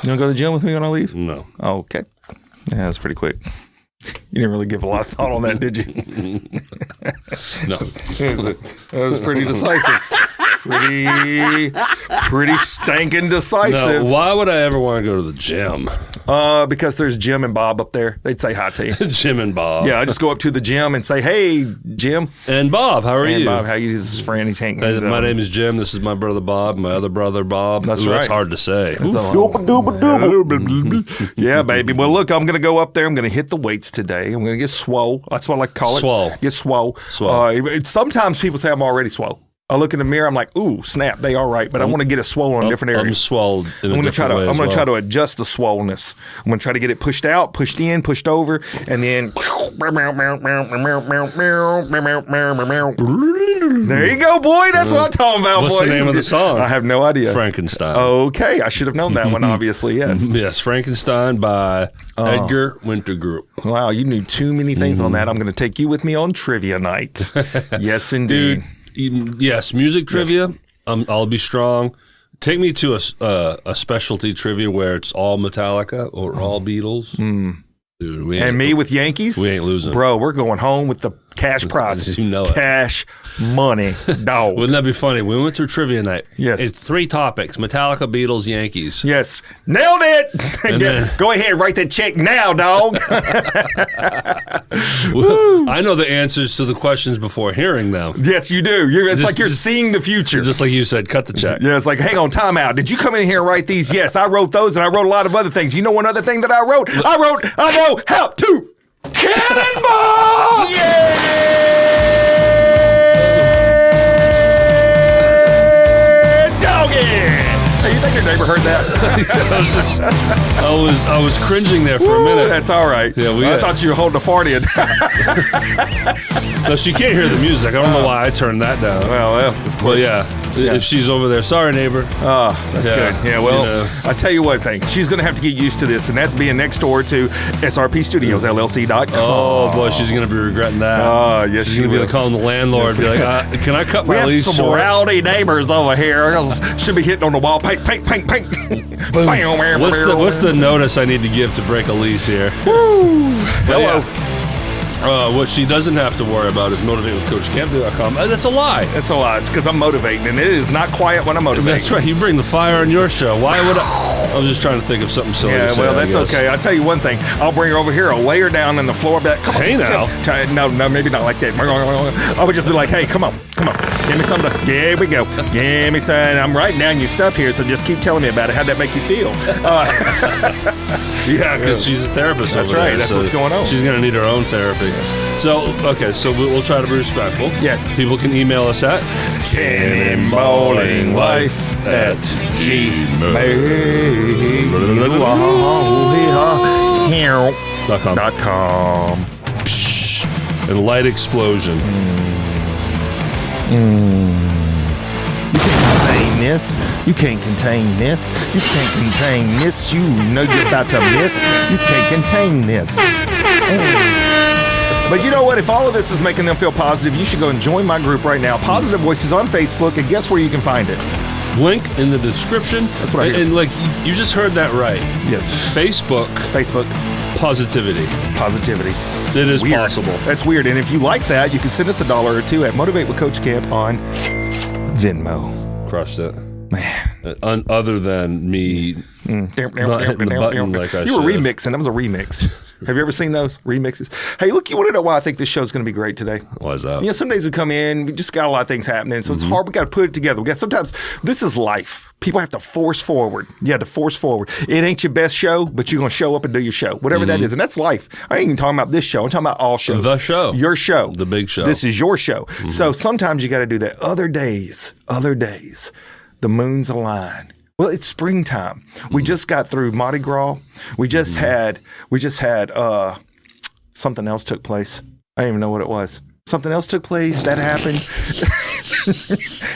You want to go to the gym with me when I leave? No. Oh, okay. Yeah, that's pretty quick. You didn't really give a lot of thought on that, did you? No. That was pretty decisive. Pretty stinking decisive. No, why would I ever want to go to the gym? Because there's Jim and Bob up there. They'd say hi to you. Jim and Bob. Yeah, I just go up to the gym and say, "Hey, Jim." And Bob, how are you? Bob, how you? This is his friend. He's hanging. My name is Jim. This is my brother Bob. My other brother Bob. That's Ooh, right. That's hard to say. Yeah, baby. Well, look, I'm gonna go up there. I'm gonna hit the weights today. I'm gonna get swole. That's what I like to call it. Swole. Get swole. Sometimes people say I'm already swole. I look in the mirror. I'm like, ooh, snap. They all right, but I want to get it swollen in different areas. I'm swole in a different way. I'm gonna try to adjust the swollenness. I'm gonna try to get it pushed out, pushed in, pushed over, and then. There you go, boy. That's what I'm talking about, What's boy. the name of the song? I have no idea. Frankenstein. Okay, I should have known that one, obviously, yes. Yes, Frankenstein by Edgar Winter Group. Wow, you knew too many things on that. I'm going to take you with me on trivia night. Yes, indeed. Dude, yes, music trivia. I'll be strong. Take me to a specialty trivia where it's all Metallica or all Beatles. Dude, and me with Yankees? We ain't losing. Bro, we're going home with the cash prizes. You know it. Cash money, dog. Wouldn't that be funny? We went through trivia night. Yes. It's 3 topics: Metallica, Beatles, Yankees. Yes. Nailed it. then- Go ahead, write that check now, dog. I know the answers to the questions before hearing them. Yes, you do. It's like you're seeing the future. Just like you said, cut the check. Yeah, it's like, hang on, time out. Did you come in here and write these? Yes, I wrote those, and I wrote a lot of other things. You know one other thing that I wrote? I know how to Cannonball! Yeah! Doggy! Hey, you think your neighbor heard that? I was cringing there for a minute. That's all right. Yeah, I thought you were holding a fart in. No, she can't hear the music. I don't know why I turned that down. Well, But yeah, if she's over there, sorry, neighbor. Oh, that's good. Yeah, well, you know. I'll tell you one thing. She's going to have to get used to this, and that's being next door to SRP Studios LLC.com. Oh, boy, she's going to be regretting that. Oh, yes, she's she going to be will. like calling the landlord and be like, can I cut We my have lease some short? rowdy neighbors over here. Should be hitting on the wall. Paint. What's the notice I need to give to break a lease here? Hello. What she doesn't have to worry about is motivatewithcoachcamp.com. That's a lie. That's a lot. It's because I'm motivating, and it is not quiet when I'm motivating. That's right. You bring the fire on your show. Why would I was just trying to think of something silly to Yeah, say, well, I that's guess. okay. I'll tell you one thing. I'll bring her over here. I'll lay her down on the floor. But come on, Hey, now. No, maybe not like that. I would just be like, hey, come on. Give me something. Here we go. Give me some. I'm writing down your stuff here, so just keep telling me about it. How'd that make you feel? Yeah, because she's a therapist. That's over right. there, That's so what's going on. She's going to need her own therapy. So, okay, so we'll try to be respectful. Yes. People can email us at cannonballinglife@gmail.com. And light explosion. You can't contain this. You can't contain this. You can't contain this. You know you're about to miss. You can't contain this. But you know what? If all of this is making them feel positive, you should go and join my group right now. Positive Voices on Facebook, and guess where you can find it? Link in the description. That's what I hear. And like, you just heard that right. Yes. Facebook positivity. Positivity. It is Weird. possible. That's weird. And if you like that, you can send us $1 or $2 at Motivate with Coach Camp on Venmo. Crushed it. Man. Other than me not hitting the button like I You were should. remixing. That was a remix. Have you ever seen those remixes? Hey, look, you want to know why I think this show's going to be great today? Why is that? You know, some days we come in, we just got a lot of things happening, so it's hard. We got to put it together. Sometimes this is life. People have to force forward. You have to force forward. It ain't your best show, but you're going to show up and do your show, whatever that is, and that's life. I ain't even talking about this show. I'm talking about all shows. The show. Your show. The big show. This is your show. So sometimes you got to do that. Other days, the moons align. Well, it's springtime. We just got through Mardi Gras. We just had something else took place. I don't even know what it was. Something else took place. That happened.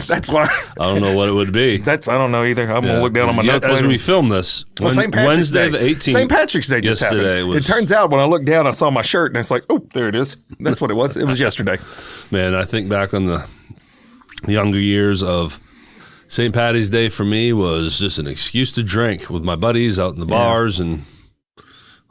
That's why. I don't know what it would be. I don't know either. I'm going to look down on my notes as later. we film this, St. Patrick's Wednesday Day. the 18th. St. Patrick's Day just yesterday happened. was- It turns out when I looked down, I saw my shirt, and it's like, oh, there it is. That's what it was. It was yesterday. Man, I think back on the younger years of St. Patty's Day for me was just an excuse to drink with my buddies out in the bars and.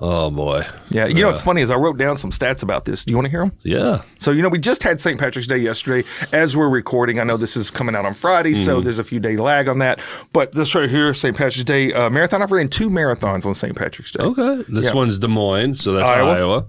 Oh, boy. Yeah. You know what's funny is I wrote down some stats about this. Do you want to hear them? Yeah. So, we just had St. Patrick's Day yesterday. As we're recording, I know this is coming out on Friday, so there's a few day lag on that. But this right here, St. Patrick's Day marathon. I've ran 2 marathons on St. Patrick's Day. Okay. This one's Des Moines, so that's Iowa.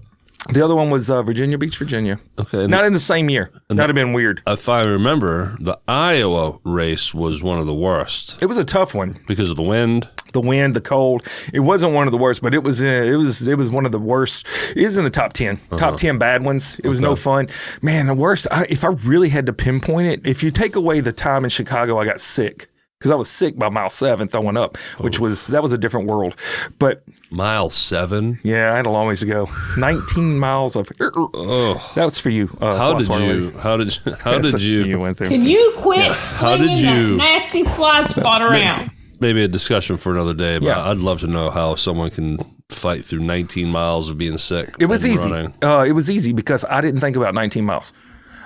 The other one was Virginia Beach, Virginia. Okay. Not in the same year. That'd have been weird. If I remember, the Iowa race was one of the worst. It was a tough one. Because of the wind? The wind, the cold. It wasn't one of the worst, but it was one of the worst. It was in the top 10. Top 10 bad ones. It was no fun. Man, the worst, if I really had to pinpoint it, if you take away the time in Chicago I got sick, because I was sick by mile 7 throwing up, that was a different world. But mile 7? Yeah, I had a long ways to go. 19 miles of. That was for you. How did you? You went through. Can you quit slinging that nasty fly spot around? Maybe a discussion for another day, but I'd love to know how someone can fight through 19 miles of being sick. It was easy. It was easy because I didn't think about 19 miles.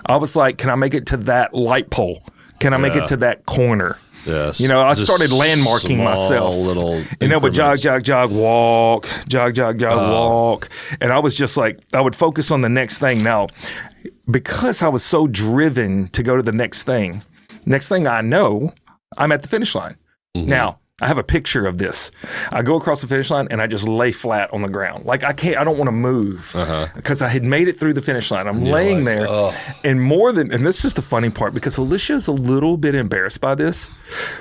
I was like, can I make it to that light pole? Can I make it to that corner? Yes. I started landmarking myself. But jog, walk, walk. And I was just like, I would focus on the next thing. Now, because I was so driven to go to the next thing I know, I'm at the finish line. Mm-hmm. Now, I have a picture of this. I go across the finish line and I just lay flat on the ground. Like I don't want to move because I had made it through the finish line. I'm laying there and this is the funny part because Alicia's a little bit embarrassed by this.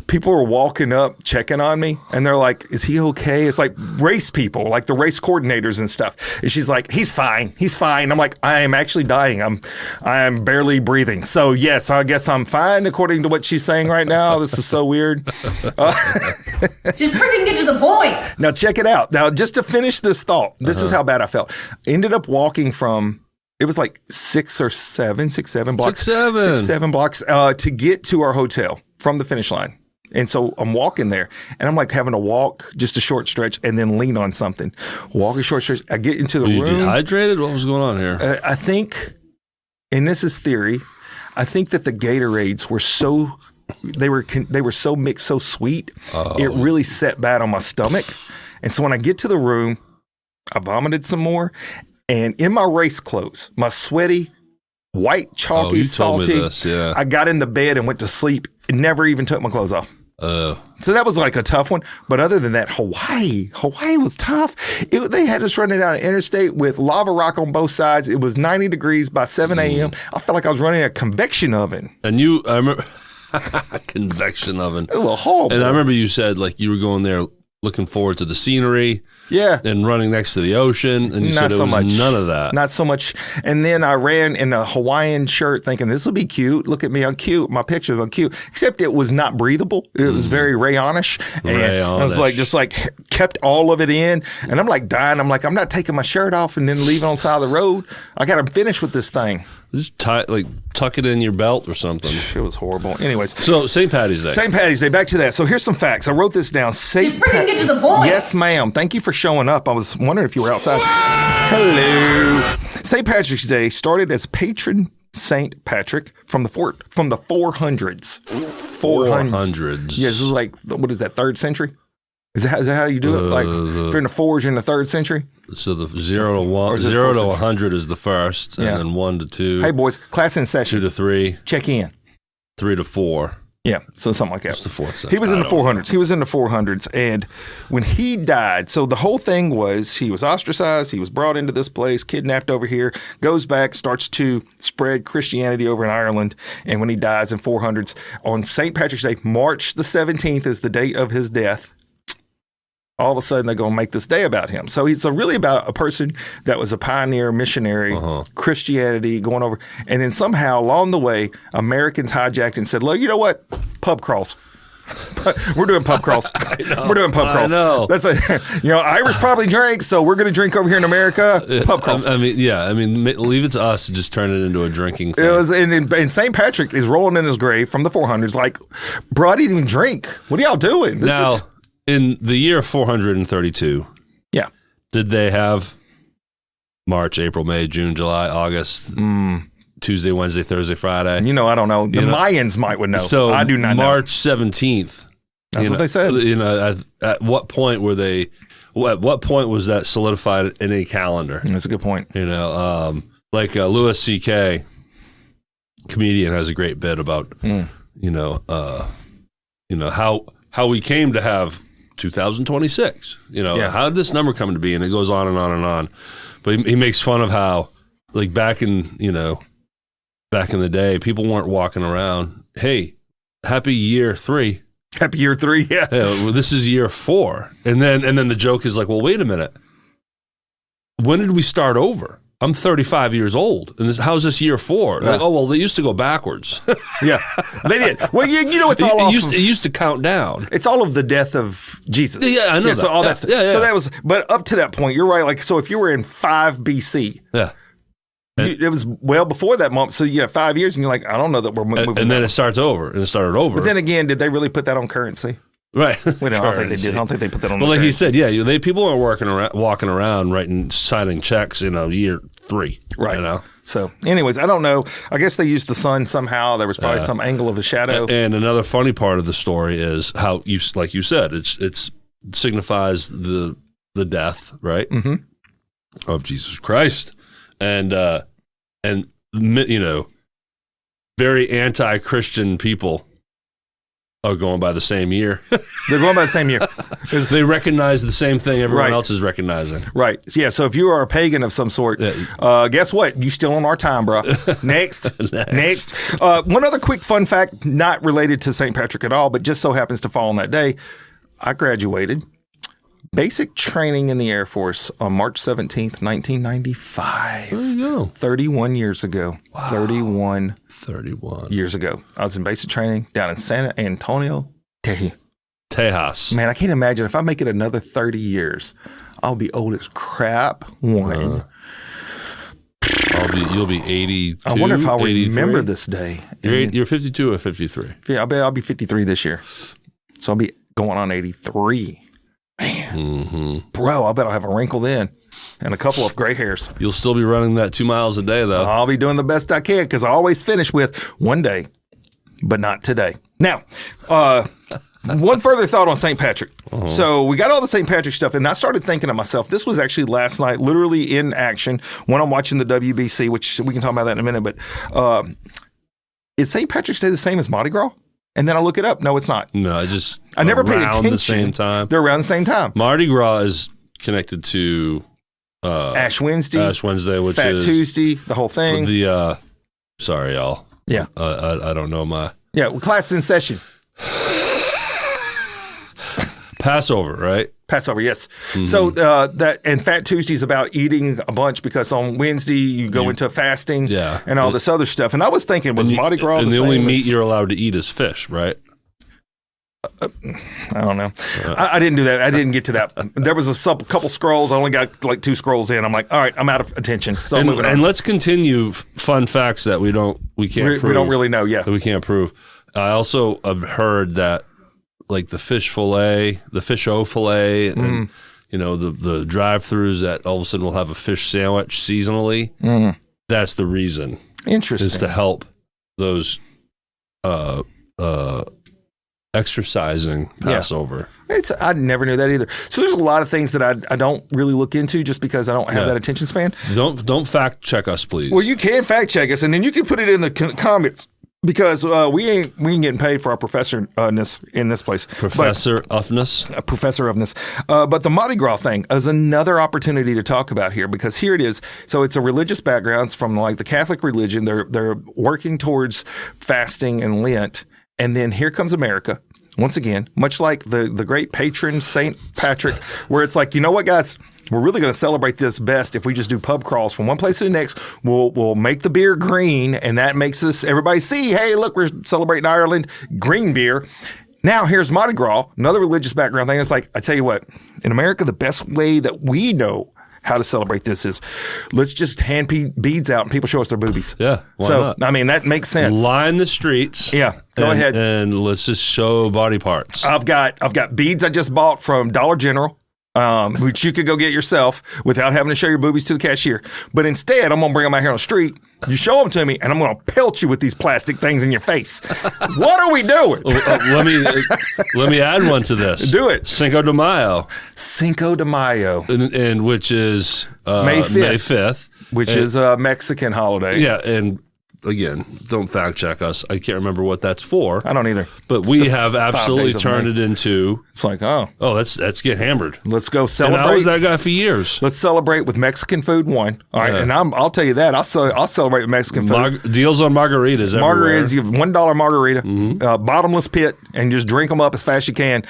People are walking up, checking on me and they're like, is he okay? It's like race people, like the race coordinators and stuff. And she's like, he's fine. I'm like, I am actually dying. I'm barely breathing. So yes, I guess I'm fine according to what she's saying right now. This is so weird. Just freaking get to the point. Now, check it out. Now, just to finish this thought, this is how bad I felt. Ended up walking from, it was like 6 or 7 blocks. 6, 7 blocks to get to our hotel from the finish line. And so I'm walking there and I'm like having to walk just a short stretch and then lean on something. Walk a short stretch. I get into the room. Were you dehydrated? What was going on here? I think, and this is theory, I think that the Gatorades were so... They were so mixed, so sweet. It really set bad on my stomach. And so when I get to the room, I vomited some more. And in my race clothes, my sweaty, white, chalky, salty, I got in the bed and went to sleep and never even took my clothes off. So that was like a tough one. But other than that, Hawaii was tough. They had us running down an interstate with lava rock on both sides. It was 90 degrees by 7 a.m. I felt like I was running a convection oven. And I remember... Convection oven. It was horrible. And I remember you said like you were going there looking forward to the scenery. Yeah. And running next to the ocean. And you said it was none of that. Not so much. And then I ran in a Hawaiian shirt thinking this will be cute. Look at me, I'm cute. My pictures are cute. Except it was not breathable. It was very rayonish. And I was like, just like kept all of it in. And I'm like dying. I'm like, I'm not taking my shirt off and then leaving on the side of the road. I got to finish with this thing. Just tuck it in your belt or something. It was horrible. Anyways. So St. Patty's Day. St. Patty's Day. Back to that. So here's some facts. I wrote this down. Just freaking get to the point. Yes, ma'am. Thank you for showing up. I was wondering if you were outside. Hello. St. Patrick's Day started as patron St. Patrick from the 400s. 400s. Yeah, this is like, what is that, 3rd century? Is that how you do it? Like, if you're in the 4s, you're in the 3rd century? So the 0 to 100 is the first, and then 1 to 2. Hey, boys, class in session. 2 to 3. Check in. 3 to 4. Yeah, so something like that. It's the 4th century. He was in the 400s. He was in the 400s. And when he died, so the whole thing was he was ostracized. He was brought into this place, kidnapped over here, goes back, starts to spread Christianity over in Ireland. And when he dies in 400s, on St. Patrick's Day, March the 17th is the date of his death. All of a sudden, they're going to make this day about him. So it's really about a person that was a pioneer, missionary, Christianity going over. And then somehow along the way, Americans hijacked and said, look, you know what? Pub crawls. We're doing pub crawls. We're doing pub crawls. I know. That's Irish probably drink, so we're going to drink over here in America. Pub crawls. Leave it to us to just turn it into a drinking thing. It was, and St. Patrick is rolling in his grave from the 400s like, bro, I didn't even drink. What are y'all doing? In the year 432, did they have March, April, May, June, July, August? Tuesday, Wednesday, Thursday, Friday. You know, I don't know. The Mayans might would know. So I do not know. March 17th. That's what they said. You know, at what point were they? At what point was that solidified in a calendar? That's a good point. You know, like Louis C.K., comedian, has a great bit about you know how we came to have 2026. You know, how did this number come to be? And it goes on and on and on. But he makes fun of how, like, back in the day, people weren't walking around, hey, happy year 3. Happy year 3, yeah. Well, this is year 4. And then the joke is like, well, wait a minute. When did we start over? I'm 35 years old, and how's this year 4? Yeah. Like, oh, well, they used to go backwards. Yeah, they did. Well, you know, it's all it used to count down. It's all of the death of Jesus. Yeah, I know that. So all that stuff. Yeah. So that was, but up to that point, you're right. Like, so if you were in 5 BC, it was well before that moment. So you have 5 years, and you're like, I don't know that we're moving. And then it starts over, and it started over. But then again, did they really put that on currency? Right. Well, no, I don't think they did. I don't think they put that on. But like he said, people weren't walking around signing checks in year 3. Right. You know? So, anyways, I don't know. I guess they used the sun somehow. There was probably some angle of a shadow. And another funny part of the story is how like you said, it signifies the death, right, of Jesus Christ, and you know, very anti-Christian people are going by the same year. They're going by the same year. They recognize the same thing everyone else is recognizing. Right. Yeah. So if you are a pagan of some sort, guess what? You still on our time, bro. Next. One other quick fun fact, not related to St. Patrick at all, but just so happens to fall on that day. I graduated basic training in the Air Force on March 17th, 1995. There you go. 31 years ago. Wow. 31 years ago. I was in basic training down in San Antonio, Tejas. Man, I can't imagine if I make it another 30 years, I'll be old as crap. One. You'll be 82. I wonder if I would 83? remember this day. You're 52 or 53? Yeah, I'll be 53 this year. So I'll be going on 83. Man, bro, I bet I'll have a wrinkle then and a couple of gray hairs. You'll still be running that 2 miles a day, though. I'll be doing the best I can because I always finish with one day, but not today. Now, one further thought on St. Patrick. So we got all the St. Patrick stuff, and I started thinking to myself, this was actually last night, literally in action when I'm watching the WBC, which we can talk about that in a minute, but is St. Patrick's Day the same as Mardi Gras? And then I look it up. No, it's not. No, I never paid attention. Around the same time. They're around the same time. Mardi Gras is connected to Ash Wednesday, which Fat is Tuesday, the whole thing. Sorry, y'all. Yeah. I don't know my. Yeah, class in session. Passover, right? Passover, yes. So that and Fat Tuesday is about eating a bunch because on Wednesday you go into fasting and all this other stuff. And I was thinking, was Mardi Gras and the only same meat you're allowed to eat is fish, right? I don't know. I didn't do that. I didn't get to that. There was a couple scrolls. I only got like 2 scrolls in. I'm like, all right, I'm out of attention. So and let's continue fun facts that we can't prove. We don't really know. Yeah, that we can't prove. I also have heard that like the fish fillet, the fish o fillet, and you know the drive-throughs that all of a sudden will have a fish sandwich seasonally. That's the reason. Interesting. Is to help those exercising Passover. I never knew that either. So there's a lot of things that I don't really look into just because I don't have that attention span. Don't fact check us, please. Well, you can fact check us, and then you can put it in the comments. Because we ain't getting paid for our professor-ness in this place. Professor ofness. But the Mardi Gras thing is another opportunity to talk about here because here it is. So it's a religious background. It's from like the Catholic religion. They're working towards fasting and Lent. And then here comes America. Once again, much like the great patron St. Patrick, where it's like, you know what, guys? We're really going to celebrate this best if we just do pub crawls from one place to the next. We'll make the beer green, and that makes us everybody see, hey, look, we're celebrating Ireland, green beer. Now here's Mardi Gras, another religious background thing. It's like, I tell you what, in America, the best way that we know how to celebrate this is let's just hand beads out and people show us their boobies. Yeah, why not? I mean, that makes sense. Line the streets. Yeah, go ahead. And let's just show body parts. I've got beads I just bought from Dollar General. which you could go get yourself without having to show your boobies to the cashier. But instead, I'm going to bring them out here on the street. You show them to me, and I'm going to pelt you with these plastic things in your face. What are we doing? Let me add one to this. Do it. Cinco de Mayo. Cinco de Mayo. And which is May 5th. May 5th. Which is a Mexican holiday. Yeah, and again, don't fact check us. I can't remember what that's for. I don't either. But we have absolutely turned it into. It's like, oh, let's get hammered. Let's go celebrate. And I was that guy for years. Let's celebrate with Mexican food. One, all right, and I'll tell you that I'll celebrate with Mexican food. Deals on margaritas. Everywhere. Margaritas, you have $1 margarita, bottomless pit, and just drink them up as fast as you can.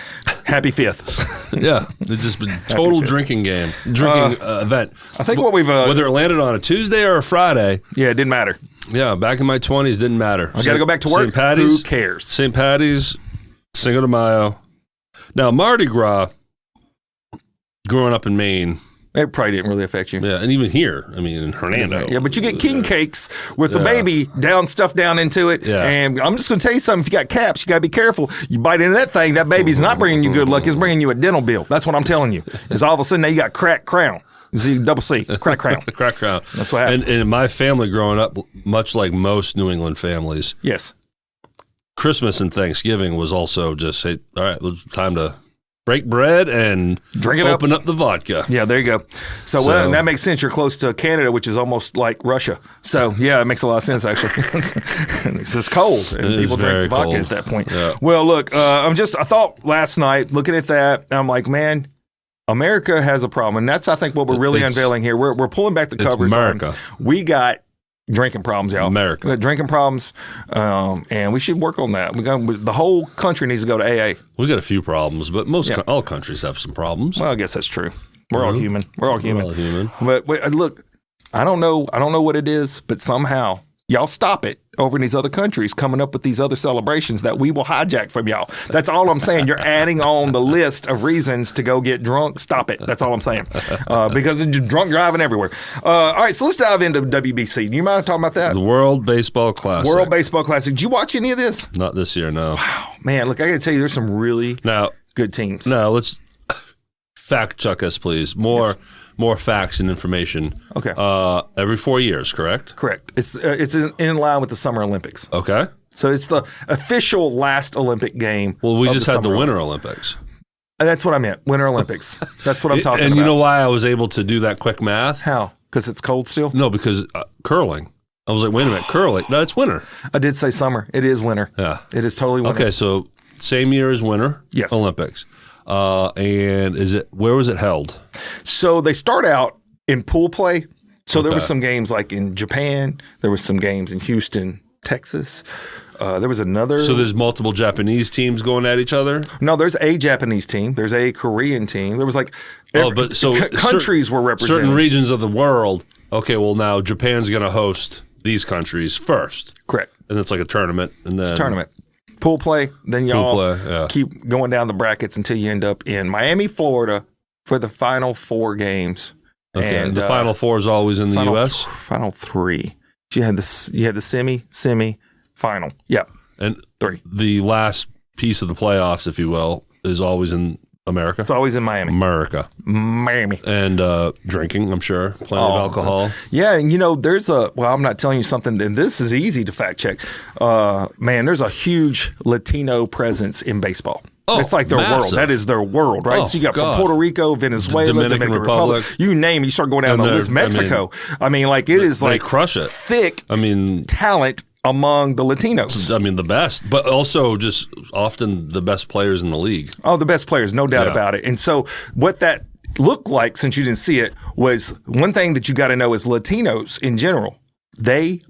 Happy 5th. Yeah, it's just been total drinking event. I think what we've whether it landed on a Tuesday or a Friday. Yeah, it didn't matter. Yeah, back in my 20s, didn't matter. I got to go back to work. St. Patty's, who cares? St. Patty's, Cinco de Mayo. Now, Mardi Gras, growing up in Maine. It probably didn't really affect you. Yeah, and even here, I mean, in Hernando. Yeah, but you get king cakes with the baby stuffed down into it. Yeah. And I'm just going to tell you something. If you got caps, you got to be careful. You bite into that thing, that baby's not bringing you good luck. It's bringing you a dental bill. That's what I'm telling you. Because all of a sudden now you got cracked crown. Z, double C, crack crown. Crack crown. That's what happens. And in my family growing up, much like most New England families, yes, Christmas and Thanksgiving was also just, hey, all right, it's time to break bread and drink it open up the vodka. Yeah, there you go. So well, that makes sense. You're close to Canada, which is almost like Russia. So yeah, it makes a lot of sense actually. It's just cold, and people drink vodka at that point. Yeah. Well, look, I thought last night looking at that, I'm like, man, America has a problem, and that's I think what we're really unveiling here. We're pulling back the covers. America. We got drinking problems, y'all. America. We got drinking problems, and we should work on that. The whole country needs to go to AA. We got a few problems, but all countries have some problems. Well, I guess that's true. We're all human. We're all human. We're all human. But look, I don't know what it is, but somehow y'all stop it over in these other countries coming up with these other celebrations that we will hijack from y'all. That's all I'm saying. You're adding on the list of reasons to go get drunk. Stop it. That's all I'm saying. Because you're drunk driving everywhere. All right, so let's dive into WBC. Do you mind talking about that? The World Baseball Classic. World Baseball Classic. Did you watch any of this? Not this year, no. Wow. Man, look, I got to tell you, there's some really good teams. Now, let's fact check us, please. More facts and information. Okay. Every 4 years, correct? Correct. It's in line with the Summer Olympics. Okay. So it's the official last Olympic game. Well, we just had the Winter Olympics. That's what I meant. Winter Olympics. That's what I'm talking about. And you know why I was able to do that quick math? How? Because it's cold still? No, because curling. I was like, wait a minute, curling. No, it's winter. I did say summer. It is winter. Yeah. It is totally winter. Okay, so same year as winter. Yes. Olympics. And where was it held? So they start out in pool play. So there were some games like in Japan. There were some games in Houston, Texas. There was another. So there's multiple Japanese teams going at each other? No, there's a Japanese team. There's a Korean team. There was like countries were represented. Certain regions of the world. Okay, well now Japan's going to host these countries first. Correct. And it's like a tournament. And then it's a tournament. Pool play, then y'all keep going down the brackets until you end up in Miami, Florida for the final 4 games. Okay, and the final 4 is always in the U.S.? Final 3. You had the semi, final. Yep. And 3. The last piece of the playoffs, if you will, is always in America? It's always in Miami. Miami. And drinking, I'm sure. Plenty of alcohol. Yeah, and there's I'm not telling you something, and this is easy to fact check. Man, there's a huge Latino presence in baseball. Oh, it's like their world. That is their world, right? So you got from Puerto Rico, Venezuela, Dominican Republic. You name it, you start going down the list. Mexico. It is like crush it. Thick talent among the Latinos. The best, but also just often the best players in the league. Oh, the best players, no doubt about it. And so what that looked like, since you didn't see it, was one thing that you got to know is Latinos in general, they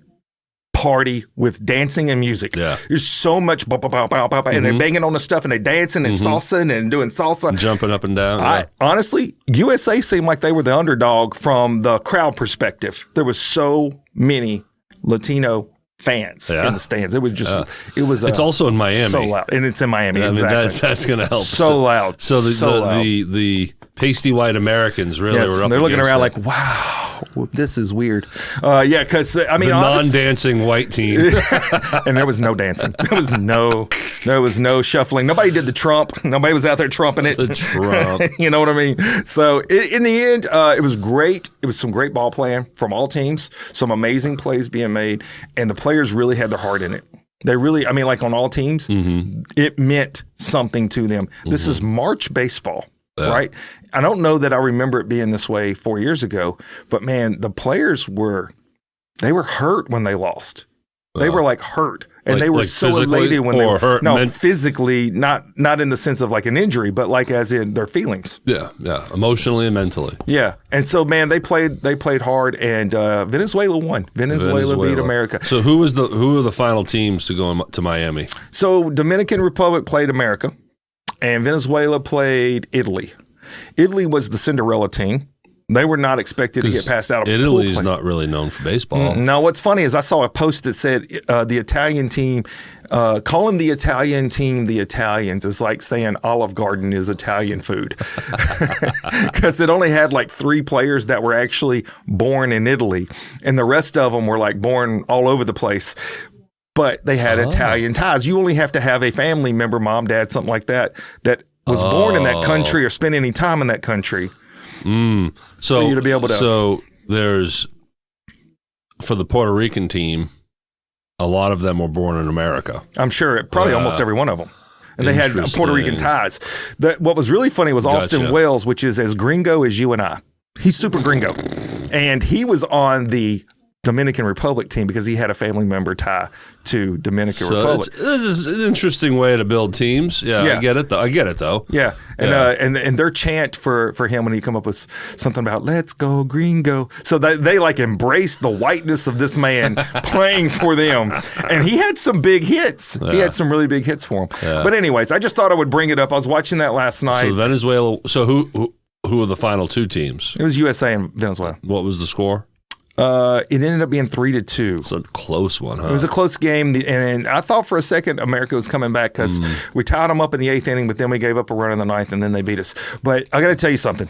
party with dancing and music. Yeah. There's so much and they're banging on the stuff and they're dancing and salsa and doing salsa. And jumping up and down. Honestly, USA seemed like they were the underdog from the crowd perspective. There was so many Latino fans in the stands. It was just, it's also in Miami. So loud. And it's in Miami. Exactly. That's going to help. So loud. So the pasty white Americans really were up they're looking around that. like, wow, well, this is weird. Yeah, because I mean, the non-dancing white team, and there was no dancing. There was no shuffling. Nobody did the trump. Nobody was out there trumping it. the Trump. You know what I mean? So in the end, it was great. It was some great ball playing from all teams. Some amazing plays being made, and the players really had their heart in it. They really, I mean, like on all teams, it meant something to them. This is March baseball, right? I don't know that I remember it being this way 4 years ago, but man, the players were hurt when they lost. They were like hurt, and they were so elated when they were hurt. No, physically, not in the sense of like an injury, but like as in their feelings. Yeah, emotionally and mentally. Yeah, and so man, they played hard, and Venezuela won. Venezuela beat America. So who were the final teams to go to Miami? So Dominican Republic played America, and Venezuela played Italy. Italy was the Cinderella team. They were not expected to get passed out of Italy's not really known for baseball. Now, what's funny is I saw a post that said the Italian team, calling the Italian team the Italians is like saying Olive Garden is Italian food. Because it only had like 3 players that were actually born in Italy, and the rest of them were like born all over the place. But they had Italian ties. You only have to have a family member, mom, dad, something like that was born in that country or spent any time in that country. So for you to be able to. So there's, for the Puerto Rican team, a lot of them were born in America. I'm sure probably almost every one of them. And they had Puerto Rican ties. What was really funny was Austin Wells, which is as gringo as you and I. He's super gringo. And he was on the Dominican Republic team because he had a family member tie to Dominican Republic. It's an interesting way to build teams. Yeah, I get it though. Yeah. And and their chant for him when he come up with something about "Let's go gringo," so they like embraced the whiteness of this man playing for them, and he had some big hits. He had some really big hits for him. But anyways, I just thought I would bring it up. I was watching that last night. So Venezuela. So who were the final 2 teams? It was USA and Venezuela. What was the score? It ended up being 3-2. It's a close one, huh? It was a close game, and I thought for a second America was coming back because we tied them up in the 8th inning, but then we gave up a run in the 9th, and then they beat us. But I got to tell you something.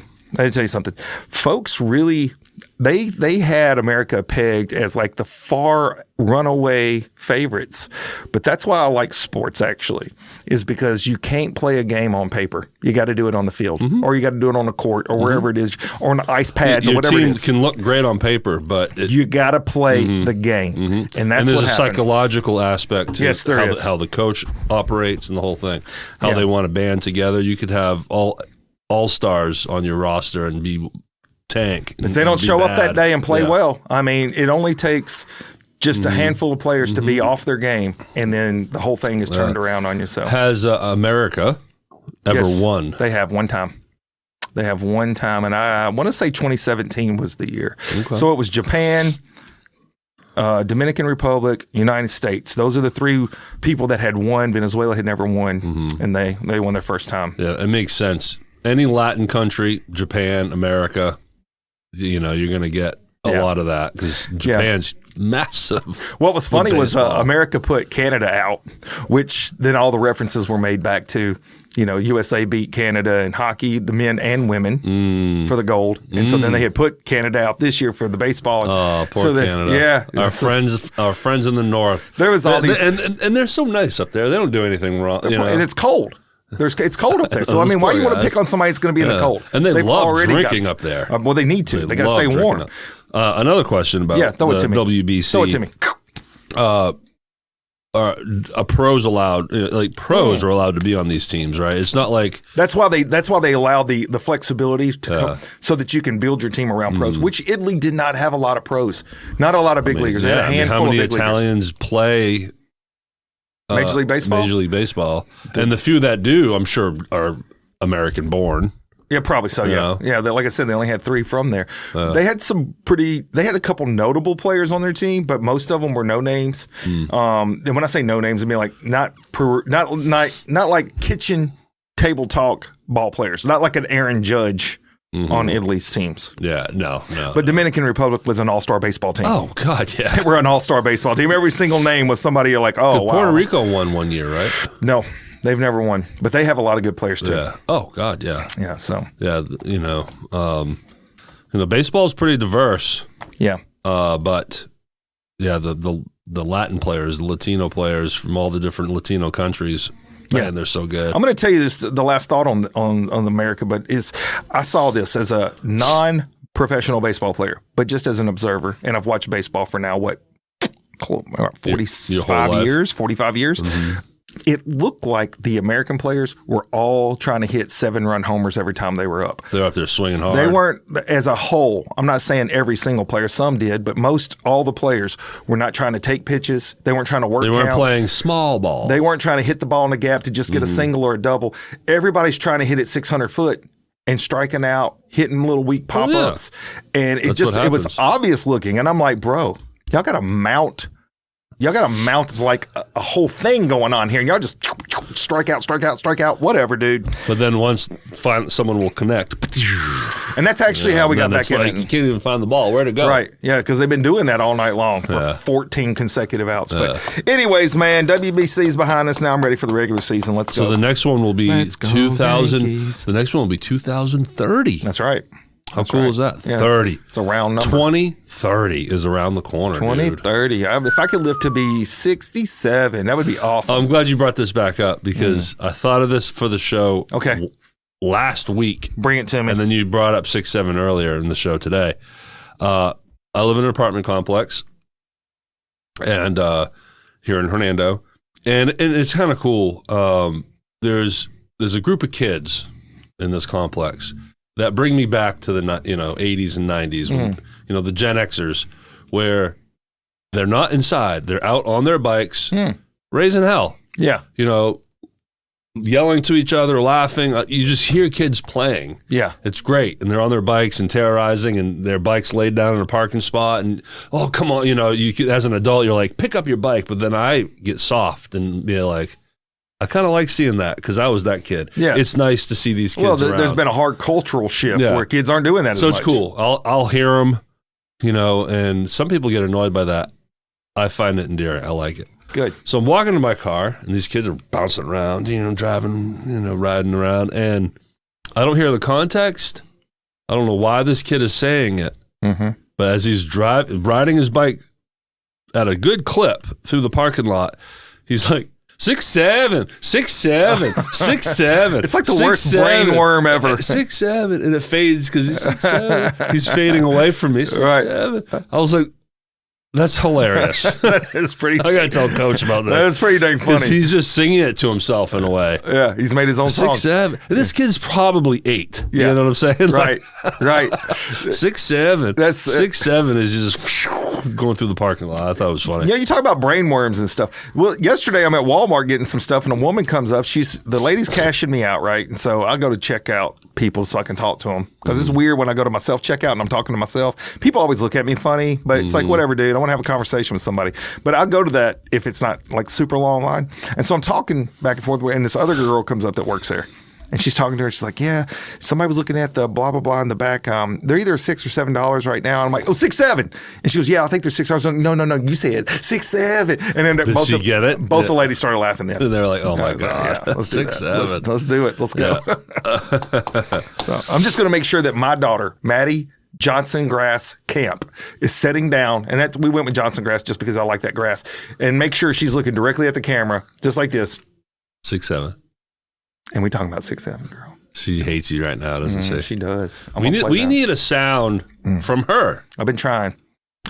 Folks really, they had America pegged as like the far runaway favorites. But that's why I like sports, actually, is because you can't play a game on paper. You got to do it on the field, or you got to do it on the court, or wherever it is, or on the ice pads, or whatever it is. Your team can look great on paper, but you got to play the game, and that's there's what a psychological aspect to how the coach operates and the whole thing, how they want to band together. You could have all-stars on your roster and be tank. If they don't show up that day and play well, I mean, it only takes just a handful of players to be off their game, and then the whole thing is turned around on yourself. Has America ever won? They have one time. And I want to say 2017 was the year. Okay. So it was Japan, Dominican Republic, United States. Those are the 3 people that had won. Venezuela had never won, and they won their first time. Yeah, it makes sense. Any Latin country, Japan, America, you're going to get a lot of that because Japan's massive. What was funny was America put Canada out, which then all the references were made back to, USA beat Canada in hockey, the men and women for the gold. And so then they had put Canada out this year for the baseball. Oh, poor Canada. Yeah. Our friends in the north. There was all these. And they're so nice up there. They don't do anything wrong. And it's cold. It's cold up there. So, I mean, why do you want to pick on somebody that's going to be in the cold? And they love drinking up there. Well, they need to. They got to stay warm. Another question about throw it to me. WBC. Throw it to me. Are pros allowed? Pros are allowed to be on these teams, right? It's not like that's why they allow the flexibility to come so that you can build your team around pros. Which Italy did not have a lot of pros, not a lot of big leaguers. They had a handful of big leaguers. How many Italians play Major League Baseball? Major League Baseball, and the few that do, I'm sure, are American born. Yeah, probably so. Yeah. Like I said, they only had 3 from there. They had they had a couple notable players on their team, but most of them were no names. And when I say no names, I mean like not like kitchen table talk ball players, not like an Aaron Judge on Italy's teams. Yeah, no. But Dominican Republic was an all-star baseball team. Oh God, yeah. They were an all-star baseball team. Every single name was somebody you're like, oh, wow. Puerto Rico won one year, right? No. They've never won, but they have a lot of good players too. Yeah. Oh God, yeah. Yeah. So. Yeah, baseball is pretty diverse. Yeah. But yeah, the Latin players, the Latino players from all the different Latino countries, man, they're so good. I'm going to tell you this, the last thought on America, but I saw this as a non-professional baseball player, but just as an observer, and I've watched baseball for now, 45 years? Mm-hmm. It looked like the American players were all trying to hit 7-run homers every time they were up. They're up there swinging hard. They weren't, as a whole, I'm not saying every single player, some did, but all the players were not trying to take pitches. They weren't trying to work counts. They weren't playing small ball. They weren't trying to hit the ball in the gap to just get a single or a double. Everybody's trying to hit it 600 foot and striking out, hitting little weak pop-ups. And it was obvious looking. And I'm like, bro, y'all got to mount like a whole thing going on here, and y'all just strike out, whatever, dude. But then once someone will connect, and that's actually how we got back in. You can't even find the ball. Where'd it go? Right? Yeah, because they've been doing that all night long for 14 consecutive outs. But anyways, man, WBC's behind us now. I'm ready for the regular season. Let's go. So the next one will be 2000. The next one will be 2030. That's right. How cool is that? Yeah. 30. It's a round number. 2030 is around the corner. 2030. If I could live to be 67, that would be awesome. I'm glad you brought this back up because I thought of this for the show last week. Bring it to me. And then you brought up 6'7" earlier in the show today. I live in an apartment complex and here in Hernando. And it's kind of cool. There's a group of kids in this complex that bring me back to the 80s and 90s, when, the Gen Xers, where they're not inside, they're out on their bikes, raising hell. Yeah, yelling to each other, laughing. You just hear kids playing. Yeah, it's great, and they're on their bikes and terrorizing, and their bikes laid down in a parking spot. And oh, come on, you as an adult, you're like, pick up your bike, but then I get soft and be like, I kind of like seeing that because I was that kid. Yeah. It's nice to see these kids around. There's been a hard cultural shift where kids aren't doing that as much. So it's cool. I'll hear them, and some people get annoyed by that. I find it endearing. I like it. Good. So I'm walking to my car, and these kids are bouncing around, driving, riding around, and I don't hear the context. I don't know why this kid is saying it, but as he's riding his bike at a good clip through the parking lot, he's like, 6'7", 6'7", 6'7". It's like the worst brain worm ever. 6'7", and it fades because he's 6'7". He's fading away from me. 6'7". I was like, that's hilarious. That is pretty. I gotta tell Coach about that. That's pretty dang funny. He's just singing it to himself in a way. Yeah, he's made his own song. 6'7". And this kid's probably 8. Yeah. You know what I'm saying? Right, right. 6'7". That's 6'7" is just going through the parking lot. I thought it was funny. Yeah, you talk about brain worms and stuff. Well, yesterday I'm at Walmart getting some stuff, and a woman comes up. The lady's cashing me out, right? And so I go to check out people so I can talk to them because it's weird when I go to my self checkout and I'm talking to myself. People always look at me funny, but it's like whatever, dude. I want to have a conversation with somebody, but I'll go to that if it's not like super long line. And so I'm talking back and forth, and this other girl comes up that works there. And she's talking to her. She's like, yeah, somebody was looking at the blah, blah, blah in the back. They're either $6 or $7 right now. And I'm like, oh, 6-7. And she goes, yeah, I think they're $6. Like, no, you said 6-7. And then Did she get it? Both the ladies started laughing then. And they were like, oh my God, yeah, let's 6-7. Let's do it. Let's go. Yeah. So I'm just going to make sure that my daughter, Maddie Johnson Grass Camp, is sitting down. And we went with Johnson Grass just because I like that grass. And make sure she's looking directly at the camera, just like this. 6-7. And we talking about 6'7", girl. She hates you right now, doesn't she? She does. We need a sound from her. I've been trying.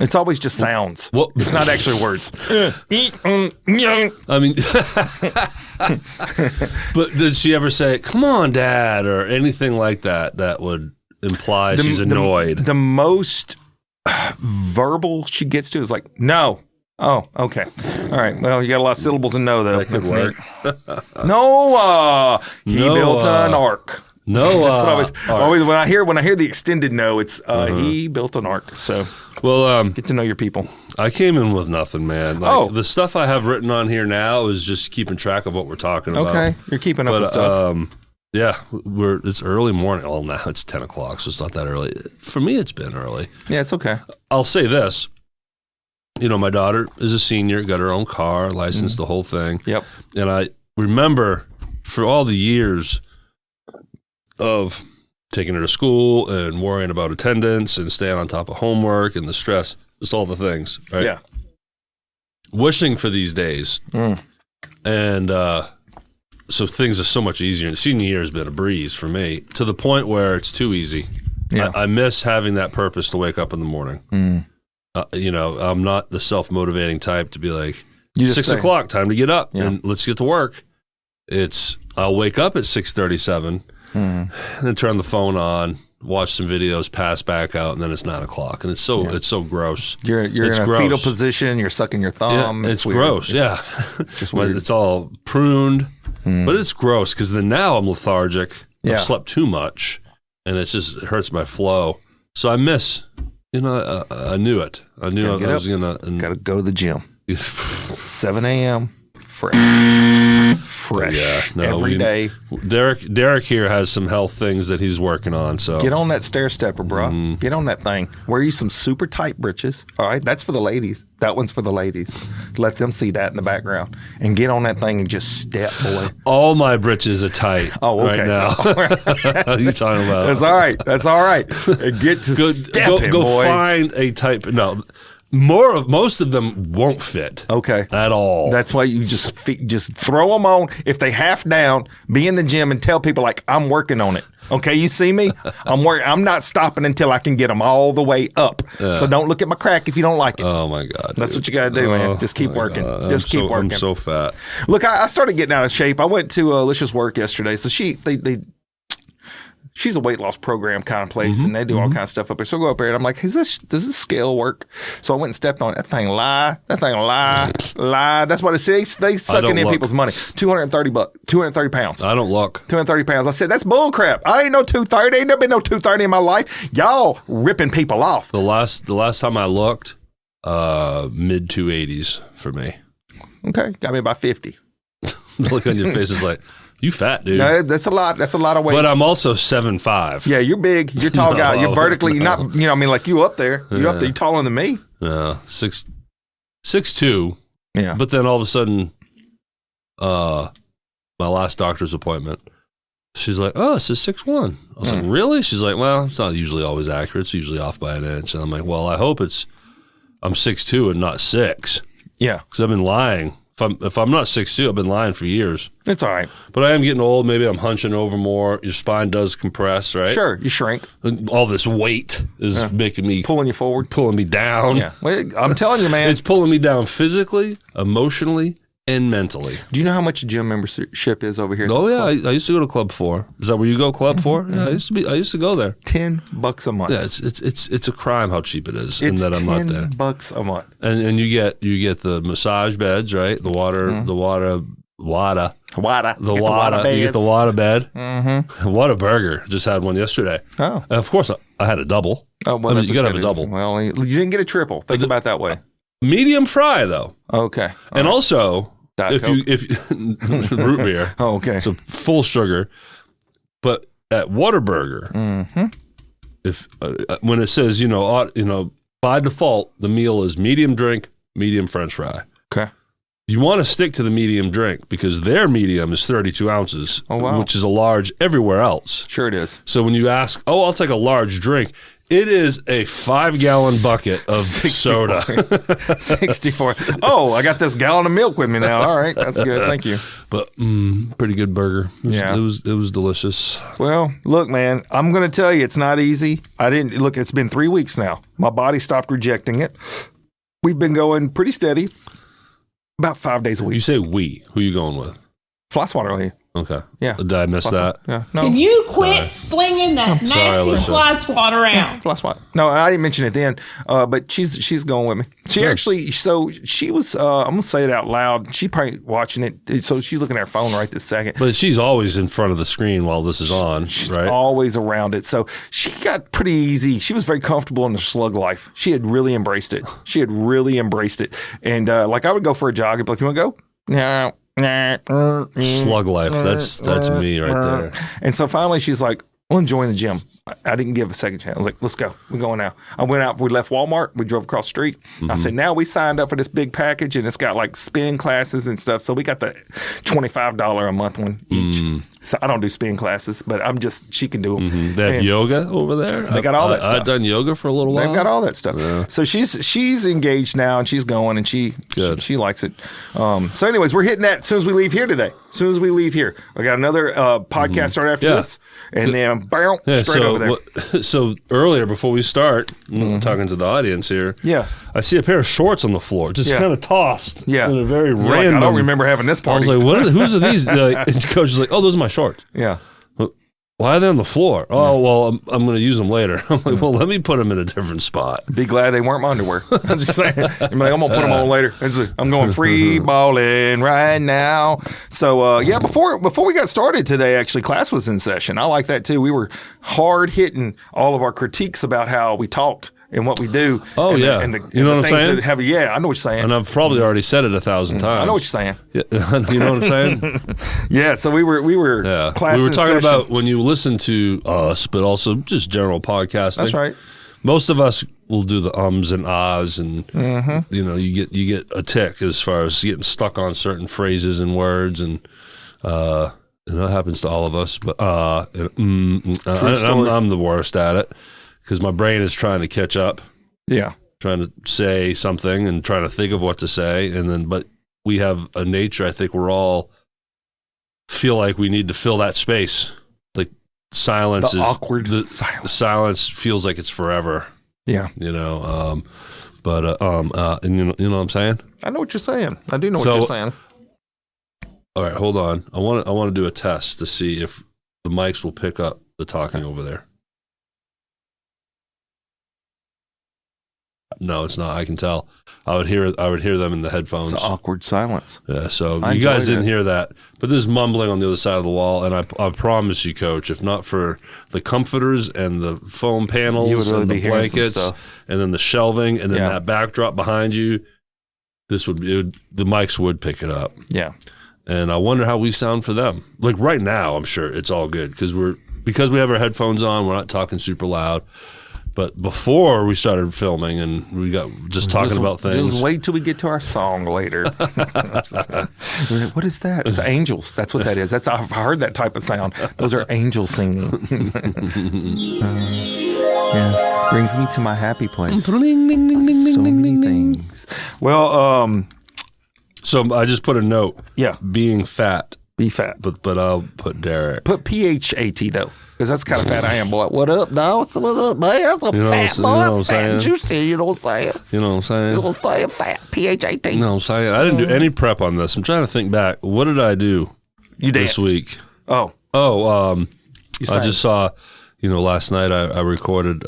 It's always just sounds. Well, it's not actually words. I mean, but did she ever say, come on, Dad, or anything like that that would imply she's annoyed? The most verbal she gets to is like, no. Oh, okay. All right. Well, you got a lot of syllables in no, though. That could work. Noah. He built an ark. Noah. That's what always when I hear the extended no, it's he built an ark. So get to know your people. I came in with nothing, man. The stuff I have written on here now is just keeping track of what we're talking about. Okay. You're keeping up with stuff. Yeah, it's early morning. Well, now it's 10 o'clock, so it's not that early. For me, it's been early. Yeah, it's okay. I'll say this. My daughter is a senior, got her own car, license, the whole thing. Yep. And I remember for all the years of taking her to school and worrying about attendance and staying on top of homework and the stress, just all the things, right? Yeah. Wishing for these days. And so things are so much easier. The senior year has been a breeze for me to the point where it's too easy. Yeah. I miss having that purpose to wake up in the morning. I'm not the self-motivating type to be like, 6 o'clock, time to get up and let's get to work. I'll wake up at 6:37 and then turn the phone on, watch some videos, pass back out, and then it's 9 o'clock. And it's so gross. You're in a fetal position, you're sucking your thumb. Yeah, it's gross, It's just weird. It's all pruned, but it's gross because then now I'm lethargic. I've slept too much, and it hurts my flow. So I miss, I knew it. I knew I was going to. Got to go to the gym. 7 a.m. Fresh. Every day. Derek here has some health things that he's working on. So get on that stair stepper, bro. Get on that thing. Wear you some super tight britches. All right, that's for the ladies. That one's for the ladies. Let them see that in the background. And get on that thing and just step, boy. All my britches are tight. Okay. Right now. What are you talking about? That's all right. That's all right. And get to stepping, go boy. Find a type. No. Most of them won't fit. Okay. At all. That's why you just throw them on. If they half down, be in the gym and tell people like, I'm working on it. Okay, you see me? I'm not stopping until I can get them all the way up. So don't look at my crack if you don't like it. Oh my God. That's what you got to do, man. Just keep working. Just keep working. I'm so fat. Look, I started getting out of shape. I went to Alicia's work yesterday. So she's a weight loss program kind of place, and they do all kinds of stuff up there. So I go up there, and I'm like, does this scale work? So I went and stepped on it. That thing lie. That's what it says. They sucking in people's money. $230 pounds. I don't look. 230 pounds. I said, that's bull crap. I ain't no 230. Ain't never been no 230 in my life. Y'all ripping people off. The last time I looked, mid 280s for me. Okay, got me about 50. The look on your face is like, you fat, dude. No, that's a lot. That's a lot of weight. But I'm also 7'5". Yeah, you're big. You're a tall guy. You're vertically. You're not. Like you up there. You're up there. You're taller than me. 6'2". Yeah. But then all of a sudden, my last doctor's appointment, she's like, "Oh, it says 6'1". I was like, "Really?" She's like, "Well, it's not usually always accurate. It's usually off by an inch." And I'm like, "Well, I hope I'm 6'2" and not 6". Yeah. Because I've been lying. If I'm not 6'2", I've been lying for years. It's all right. But I am getting old. Maybe I'm hunching over more. Your spine does compress, right? Sure, you shrink. All this weight is making me... Pulling you forward. Pulling me down. Yeah. Well, I'm telling you, man. It's pulling me down physically, emotionally, and mentally. Do you know how much a gym membership is over here? Oh, yeah. I used to go to Club 4. Is that where you go, Club 4? Yeah, I used to go there. $10 a month. Yeah, it's a crime how cheap it is, and that I'm not there. $10 a month. And you get the massage beds, right? The water. You get the water bed. What a burger. Just had one yesterday. Oh. And of course, I had a double. Oh, well, you got to have a double. Well, you didn't get a triple. Think about it that way. Medium fry, though. Okay. And also, if root beer. Oh, okay. So full sugar. But at Whataburger, if when it says, by default, the meal is medium drink, medium French fry. Okay. You want to stick to the medium drink because their medium is 32 ounces, which is a large everywhere else. Sure it is. So when you ask, I'll take a large drink, it is a 5-gallon bucket of 64. soda. 64. Oh, I got this gallon of milk with me now. All right, that's good. Thank you. But pretty good burger. It was delicious. Well, look, man, I'm going to tell you, it's not easy. It's been 3 weeks now. My body stopped rejecting it. We've been going pretty steady. About 5 days a week. You say we. Who are you going with? Fly swatter lady. Okay. Yeah. Did I miss that? Yeah. No. Can you quit slinging that nasty fly swatter around? Yeah, fly swatter. No, I didn't mention it then. But she's going with me. She was. I'm gonna say it out loud. She probably watching it. So she's looking at her phone right this second. But she's always in front of the screen while this is on. She's right? always around it. So she got pretty easy. She was very comfortable in the slug life. She had really embraced it. And I would go for a jog and be like, "You want to go?" Yeah. Slug life. That's me right there. And so finally she's like, I'm enjoying the gym. I didn't give a second chance. I was like, let's go. We're going now. I went out. We left Walmart. We drove across the street. I said, now we signed up for this big package, and it's got like spin classes and stuff. So we got the $25 a month one each. So I don't do spin classes, but she can do them. They have yoga over there? They got all that stuff. I've done yoga for a little while. They've got all that stuff. Yeah. So she's engaged now, and she's going, and she likes it. So anyways, we're hitting that as soon as we leave here today. As soon as we leave here. We got another podcast start after this, and then straight over there. So earlier, before we start, talking to the audience here, I see a pair of shorts on the floor, just kind of tossed. Yeah. In a very random. Like, I don't remember having this party. I was like, whose are these? And Coach is like, oh, those are my shorts. Yeah. Why are they on the floor? Oh, well, I'm going to use them later. I'm like, well, let me put them in a different spot. Be glad they weren't my underwear. I'm just saying. I'm going to put them on later. I'm going free balling right now. So, before we got started today, actually, class was in session. I like that, too. We were hard hitting all of our critiques about how we talk and what we do. Oh, and you know what I'm saying? I know what you're saying. And I've probably already said it 1,000 times. I know what you're saying. Yeah. You know what I'm saying? Yeah, so we were class we were in talking session. about when you listen to us, but also just general podcasting. That's right. Most of us will do the ums and ahs, and you get a tick as far as getting stuck on certain phrases and words, and that happens to all of us. But I'm the worst at it. Because my brain is trying to catch up. Yeah. Trying to say something and trying to think of what to say. But we have a nature, I think we're all feel like we need to fill that space. Like silence is awkward silence. Silence feels like it's forever. Yeah. And you know what I'm saying? I know what you're saying. I do know what you're saying. All right, hold on. I want to do a test to see if the mics will pick up the talking over there. No, it's not. I can tell. I would hear them in the headphones. It's awkward silence. Yeah, so you guys didn't hear that. But there's mumbling on the other side of the wall, and I promise you, Coach, if not for the comforters and the foam panels and the blankets and then the shelving and then that backdrop behind you, the mics would pick it up. Yeah. And I wonder how we sound for them. Like right now, I'm sure it's all good because we have our headphones on, we're not talking super loud. But before we started filming and we got just talking about things. Just wait till we get to our song later. What is that? It's angels. That's what that is. I've heard that type of sound. Those are angels singing. Yes, brings me to my happy place. So many things. Well, so I just put a note. Yeah, being fat. Be fat. But I'll put Derek. Put PHAT though. Because that's the kind of fat I am, boy. What up, no? What's up, man? That's a fat boy. You know what I'm saying? Fat and juicy, you know what I'm saying? You know what I'm saying? You know what I'm saying? Fat. PHAT. You know what I'm saying? I didn't do any prep on this. I'm trying to think back. What did I do this week? I just saw, last night I recorded.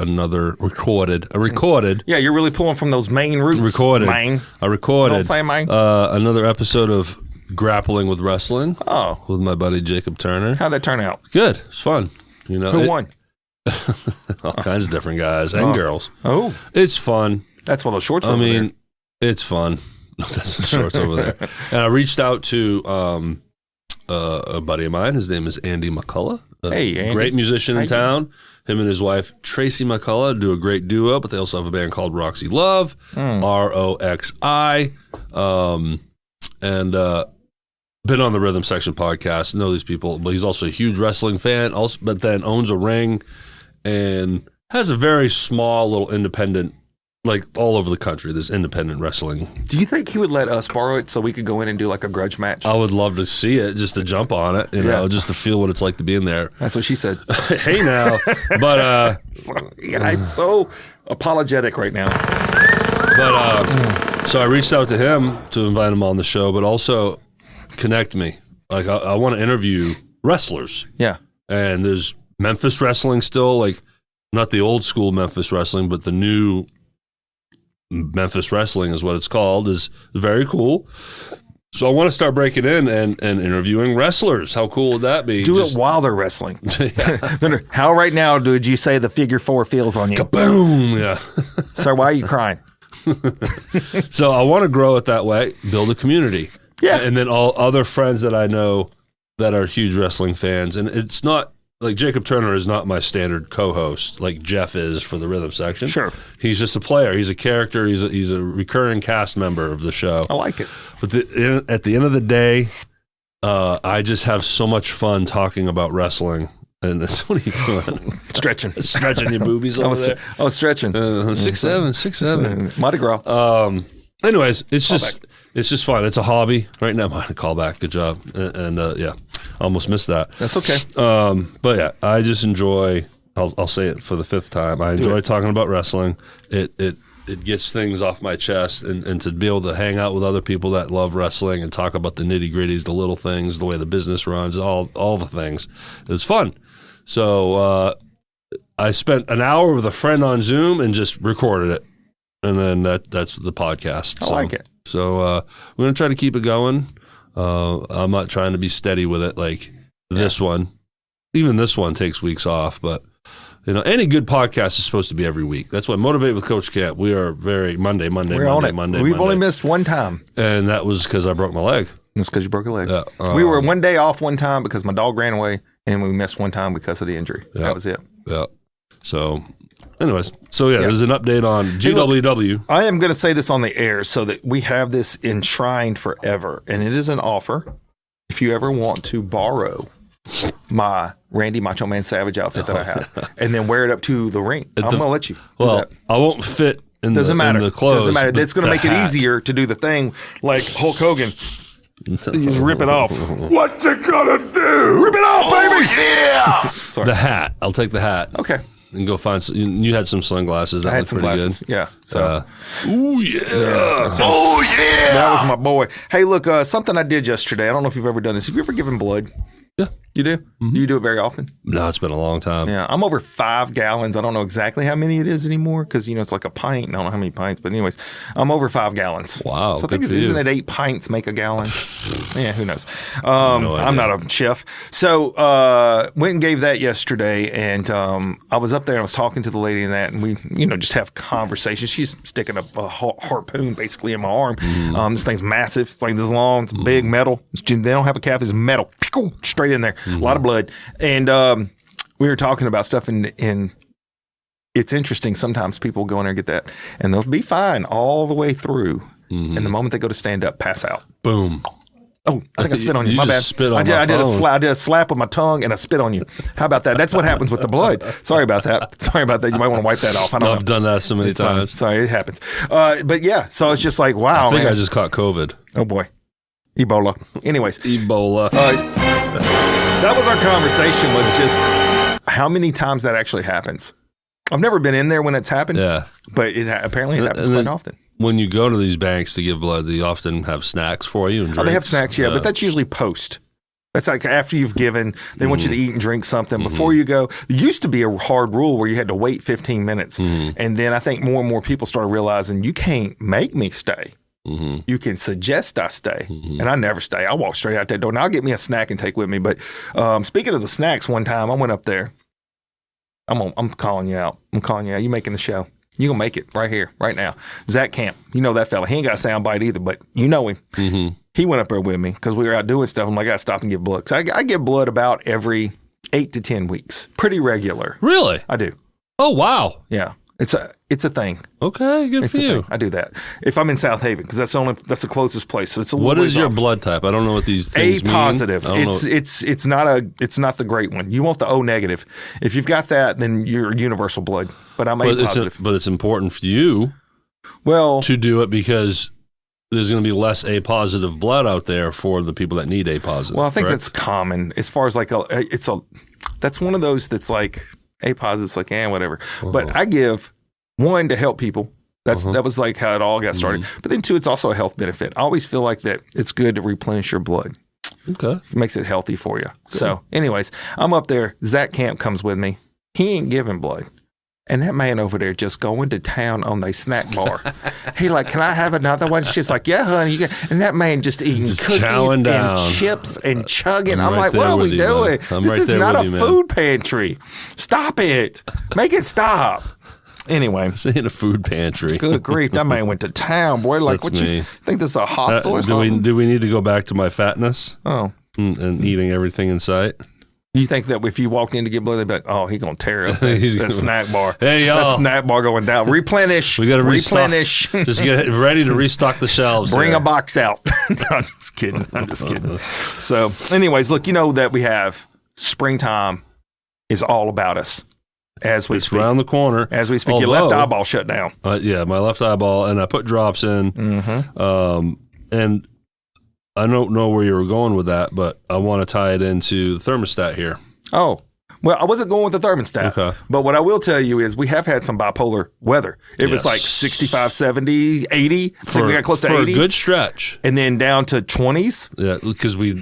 Yeah, you're really pulling from those main roots. I recorded. Don't say main. Another episode of Grappling with Wrestling. Oh. With my buddy Jacob Turner. How'd that turn out? Good. It's fun. Who won? All kinds of different guys and girls. Oh. It's fun. That's one of those shorts over there. It's fun. That's the shorts over there. And I reached out to a buddy of mine. His name is Andy McCullough. Hey, Andy. Great musician in town. Him and his wife, Tracy McCullough, do a great duo, but they also have a band called Roxy Love, ROXI. Been on the Rhythm Section podcast, know these people, but he's also a huge wrestling fan, but then owns a ring and has a very small little independent, like all over the country, there's independent wrestling. Do you think he would let us borrow it so we could go in and do like a grudge match? I would love to see it, just to jump on it, just to feel what it's like to be in there. That's what she said. Hey now, but I'm so apologetic right now. But so I reached out to him to invite him on the show, but also connect me. Like I want to interview wrestlers. Yeah. And there's Memphis wrestling still, like not the old school Memphis wrestling, but the new Memphis wrestling is what it's called, is very cool. So I want to start breaking in and interviewing wrestlers. How cool would that be? Do it while they're wrestling. How right now did you say the figure four feels on you? Kaboom! Yeah. So why are you crying? So I want to grow it that way, build a community. Yeah. And then all other friends that I know that are huge wrestling fans. And it's not like Jacob Turner is not my standard co-host like Jeff is for the rhythm section. Sure. He's just a player. He's a character. He's a recurring cast member of the show. I like it. But at the end of the day, I just have so much fun talking about wrestling. And what are you doing? Stretching your boobies over there. I was stretching. 6'7". Mardi Gras. Anyways, it's just fun. It's a hobby right now. Call back. Good job. And yeah, almost missed that. That's okay. But yeah, I just enjoy. I'll say it for the 5th time. I enjoy talking about wrestling. It gets things off my chest, and to be able to hang out with other people that love wrestling and talk about the nitty gritties, the little things, the way the business runs, all the things. It was fun. So I spent an hour with a friend on Zoom and just recorded it. And then that's the podcast. I like it. So we're going to try to keep it going. I'm not trying to be steady with it like this one. Even this one takes weeks off. But, any good podcast is supposed to be every week. That's why Motivate with Coach Camp, we are very Monday. We've only missed one time. And that was because I broke my leg. That's because you broke a leg. We were one day off one time because my dog ran away, and we missed one time because of the injury. That was it. Yeah. So... Anyways, there's an update on GWW. Hey, look, I am going to say this on the air so that we have this enshrined forever. And it is an offer. If you ever want to borrow my Randy Macho Man Savage outfit that I have and then wear it up to the ring, I'm going to let you. Well, I won't fit in the clothes. Doesn't matter. It's going to make it hat. easier to do the thing like Hulk Hogan. You just rip it off. What you gonna do? Rip it off, baby! Yeah! Sorry. The hat. I'll take the hat. Okay. And go find some. You had some sunglasses. That I had some pretty glasses. good. Yeah. So. Ooh, yeah. Oh, yeah! That was my boy. Hey, look, something I did yesterday. I don't know if you've ever done this. Have you ever given blood? Yeah. You do? Mm-hmm. You do it very often? No, it's been a long time. Yeah. I'm over 5 gallons. I don't know exactly how many it is animore because, it's like a pint. I don't know how many pints. But anyways, I'm over 5 gallons. Wow. So I think, isn't it 8 pints make a gallon? Yeah, who knows? I'm not a chef. So went and gave that yesterday. And I was up there and I was talking to the lady in that. And we, just have conversations. She's sticking a harpoon basically in my arm. Mm-hmm. This thing's massive. It's like this long. It's big metal. They don't have a catheter. It's metal. Straight in there. A lot of blood. And we were talking about stuff, and it's interesting. Sometimes people go in there and get that, and they'll be fine all the way through. Mm-hmm. And the moment they go to stand up, pass out. Boom. Oh, I think I spit on you. My bad. Spit on I did a slap with my tongue, and I spit on you. How about that? That's what happens with the blood. Sorry about that. You might want to wipe that off. I've done that so many times. Sorry, it happens. But yeah, so it's just like, wow. I think I just caught COVID. Oh boy. Ebola. Anyways. Ebola. That was our conversation, was just how many times that actually happens. I've never been in there when it's happened, but apparently it happens quite often. When you go to these banks to give blood, they often have snacks for you and drinks. Oh, they have snacks, but that's usually post. That's like after you've given, they want you to eat and drink something before you go. There used to be a hard rule where you had to wait 15 minutes. And then I think more and more people started realizing you can't make me stay. Mm-hmm. You can suggest I stay, and I never stay. I walk straight out that door, and I'll get me a snack and take with me. But speaking of the snacks, one time I went up there. I'm calling you out. You making the show. You gonna make it right here, right now. Zach Camp, you know that fella. He ain't got a sound bite either, but you know him. Mm-hmm. He went up there with me because we were out doing stuff. I'm like, I gotta stop and give blood. So I give blood about every 8 to 10 weeks, pretty regular. Really? I do. Oh wow. Yeah. It's a thing. Okay, good for you. I do that if I'm in South Haven because that's the closest place. So it's a little What is your off. blood type? I don't know what these things mean. A positive. It's not the great one. You want the O negative. If you've got that, then you're universal blood. But I'm A positive. But it's important for you. To do it because there's going to be less A positive blood out there for the people that need A positive. Well, I think that's common as far as like that's one of those that's like. A positive's like, whatever. But I give one to help people. That was like how it all got started. But then two, it's also a health benefit. I always feel like that it's good to replenish your blood. Okay. It makes it healthy for you. Good. So anyways, I'm up there. Zach Camp comes with me. He ain't giving blood. And that man over there just going to town on the snack bar. He like, can I have another one? She's like, yeah, honey. And that man just eating cookies and chips and chugging. I'm like, what are we doing? This is not a food pantry. Stop it. Make it stop. Anyway. This ain't a food pantry. Good grief. That man went to town, boy. Like, That's what me. you think this is a hostel or something? Do we need to go back to my fatness? Oh. And eating everything in sight? You think that if you walked in to get blood, they'd be like, "Oh, he's gonna tear up that snack bar. Hey, y'all. That snack bar going down. Replenish. We got to replenish. Just get ready to restock the shelves. Bring here. a box out." No, I'm just kidding. So, anyways, look, you know that we have springtime is all about us as we It's speak. around the corner. As we speak, your left eyeball shut down. Yeah, my left eyeball, and I put drops in. Mm-hmm. And I don't know where you were going with that, but I want to tie it into the thermostat here. Oh, well, I wasn't going with the thermostat. Okay. But what I will tell you is we have had some bipolar weather. It was like 65, 70, 80. I think we got close to 80. For a good stretch. And then down to 20s. Yeah, because we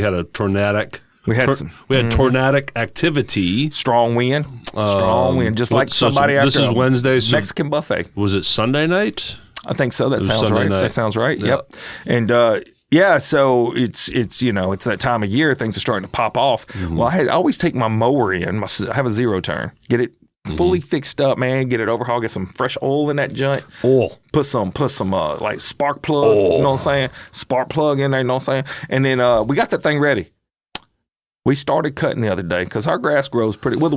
had a tornadic. We had tornadic activity. Strong wind. Strong wind. Just like somebody after this is Wednesday. So Mexican buffet. Was it Sunday night? I think so. That sounds Sunday right. night. That sounds right. Yeah. Yep. And yeah, so it's it's that time of year things are starting to pop off. Mm-hmm. Well, I always take my mower in. I have a zero turn. Get it fully fixed up, man. Get it overhauled. Get some fresh oil in that joint. Oil. Put some like spark plug. You know what I'm saying? Spark plug in there. You know what I'm saying? And then we got that thing ready. We started cutting the other day because our grass grows pretty well. The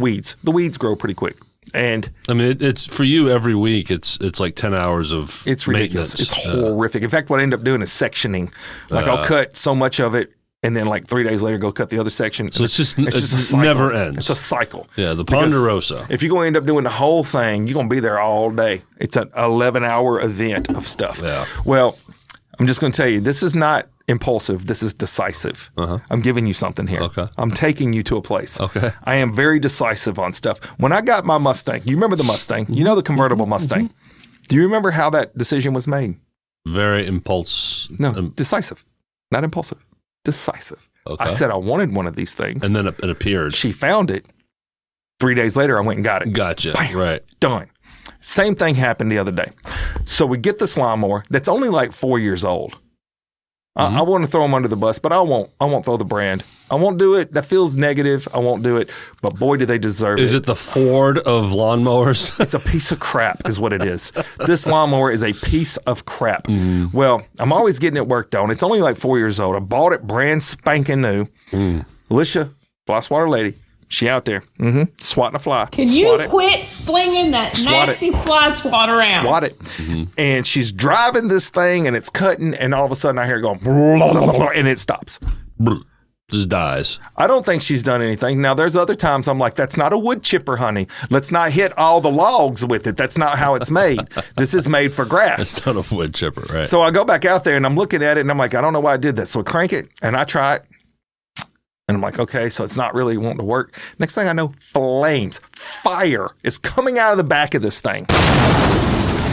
weeds grow pretty quick. And I mean, it's for you every week. It's like 10 hours of it's ridiculous. maintenance. It's horrific. In fact, what I end up doing is sectioning. Like I'll cut so much of it, and then like 3 days later, go cut the other section. So it's just a cycle. never ends. It's a cycle. Yeah, the Ponderosa. If you're going to end up doing the whole thing, you're going to be there all day. It's an 11-hour event of stuff. Yeah. Well, I'm just going to tell you, this is not impulsive. This is decisive. I'm giving you something here. Okay. I'm taking you to a place. Okay. I am very decisive on stuff. When I got my Mustang, you remember the Mustang? You know the convertible Mustang. Do you remember how that decision was made? Very impulsive. No, decisive. Not impulsive. Decisive. Okay. I said I wanted one of these things. And then it appeared. She found it. 3 days later, I went and got it. Gotcha. Bam. Right. Done. Same thing happened the other day. So we get this lawnmower that's only like 4 years old. I want to throw them under the bus, but I won't. I won't throw the brand. I won't do it. That feels negative. I won't do it. But boy, do they deserve it. Is it the Ford of lawnmowers? It's a piece of crap is what it is. This lawnmower is a piece of crap. Well, I'm always getting it worked on. It's only like 4 years old. I bought it brand spanking new. Alicia, fly swatter lady, she out there swatting a fly. Can you quit slinging that nasty fly swatter around? Swat it. And she's driving this thing and it's cutting and all of a sudden I hear it going blah, blah, blah, and it stops. Just dies. I don't think she's done anything. Now, there's other times I'm like, that's not a wood chipper, honey. Let's not hit all the logs with it. That's not how it's made. This is made for grass. It's not a wood chipper, right? So I go back out there and I'm looking at it and I'm like, I don't know why I did that. So I crank it and I try it. And I'm like, okay, so it's not really wanting to work. Next thing I know, fire is coming out of the back of this thing.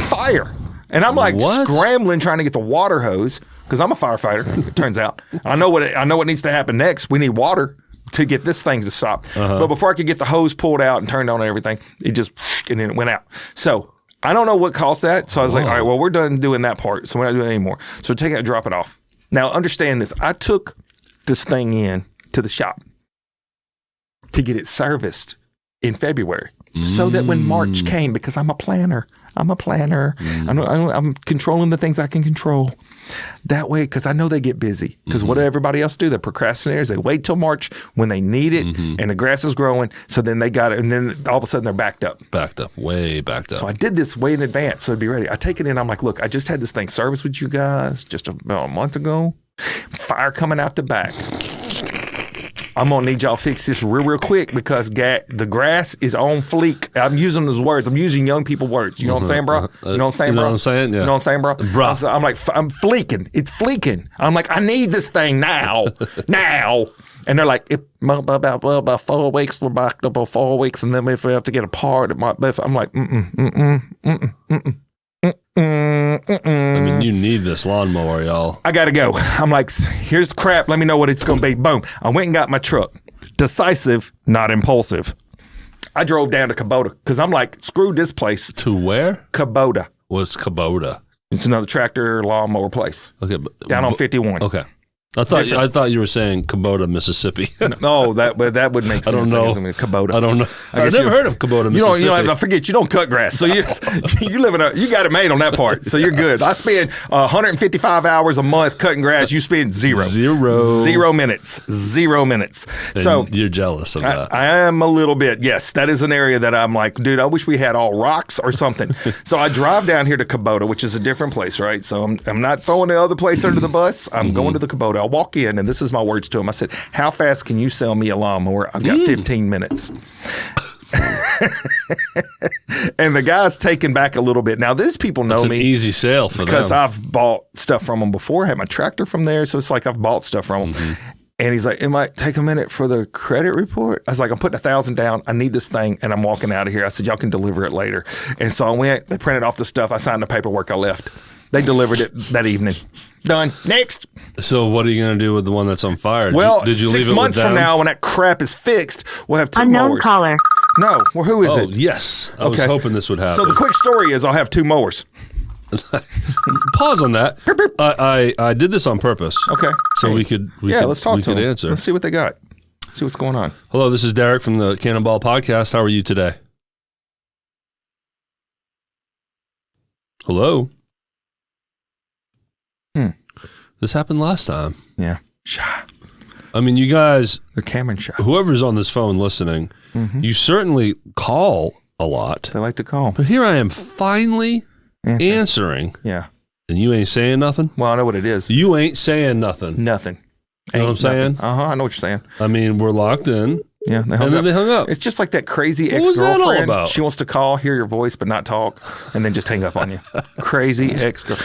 Fire. And I'm like scrambling, trying to get the water hose because I'm a firefighter. It turns out I know what needs to happen next. We need water to get this thing to stop. But before I could get the hose pulled out and turned on and everything, it just and then it went out. So I don't know what caused that. So I was like, all right, well, we're done doing that part, so we're not doing it anymore. So take it and drop it off. Now understand this. I took this thing in to the shop to get it serviced in February so that when March came, because I'm a planner, I'm controlling the things I can control. That way, because I know they get busy. Because what do everybody else do? The procrastinators, they wait till March when they need it and the grass is growing. So then they got it. And then all of a sudden they're backed up. Way backed up. So I did this way in advance so it'd be ready. I take it in. I'm like, look, I just had this thing serviced with you guys just about a month ago. Fire coming out the back. I'm going to need y'all fix this real quick because the grass is on fleek. I'm using those words. I'm using young people words. You know what I'm saying, bro? You know what I'm saying, bro? You know what I'm saying? Yeah. You know what I'm saying, bro? I'm like, I'm fleeking. It's fleeking. I'm like, I need this thing now. Now. And they're like, about 4 weeks, we're backed up about 4 weeks, and then if we have to get a part, it might be. I'm like, I mean, you need this lawnmower, y'all. I gotta go. I'm like, here's the crap. Let me know what it's gonna be. Boom. I went and got my truck. Decisive, not impulsive. I drove down to Kubota because I'm like, screw this place. To where? Kubota. What's Kubota? It's another tractor lawnmower place. Okay, down on 51. Okay. I thought you were saying Kubota, Mississippi. No, that would make sense. I don't know. Kubota. I don't know. I've never heard of Kubota, Mississippi. I forget you don't cut grass, so you you got it made on that part, so you're good. I spend 155 hours a month cutting grass. You spend zero minutes. And so you're jealous of that. I am a little bit. Yes, that is an area that I'm like, dude, I wish we had all rocks or something. So I drive down here to Kubota, which is a different place, right? So I'm not throwing the other place under the bus. I'm going to the Kubota. I walk in, and this is my words to him. I said, how fast can you sell me a lawnmower? I've got 15 minutes. And the guy's taken back a little bit. Now, these people know That's me. an easy sale for because them. I've bought stuff from them before. I had my tractor from there. So it's like I've bought stuff from them. And he's like, it might take a minute for the credit report. I was like, I'm putting $1,000 down. I need this thing. And I'm walking out of here. I said, y'all can deliver it later. And so I went, they printed off the stuff. I signed the paperwork. I left. They delivered it that evening. Done. Next. So what are you going to do with the one that's on fire? Well, did you 6 leave it months with them? from now, when that crap is fixed, we'll have 2 Unknown mowers. caller. No. Well, who is it? Yes. I was hoping this would happen. So the quick story is I'll have 2 mowers. Pause on that. I did this on purpose. Okay. So we could let's talk to them. answer. Let's see what they got. See what's going on. Hello, this is Derek from the Cannonball podcast. How are you today? Hello. This happened last time. Yeah. Shy. I mean, you guys, They're Cameron shy. whoever's on this phone listening, you certainly call a lot. They like to call. But here I am finally answering, Yeah. and you ain't saying nothing? Well, I know what it is. You ain't saying nothing. Nothing. You know what I'm saying? I know what you're saying. I mean, we're locked in, Yeah. They and then they hung up. It's just like that crazy What was that all ex-girlfriend. about? She wants to call, hear your voice, but not talk, and then just hang up on you. Crazy ex-girl.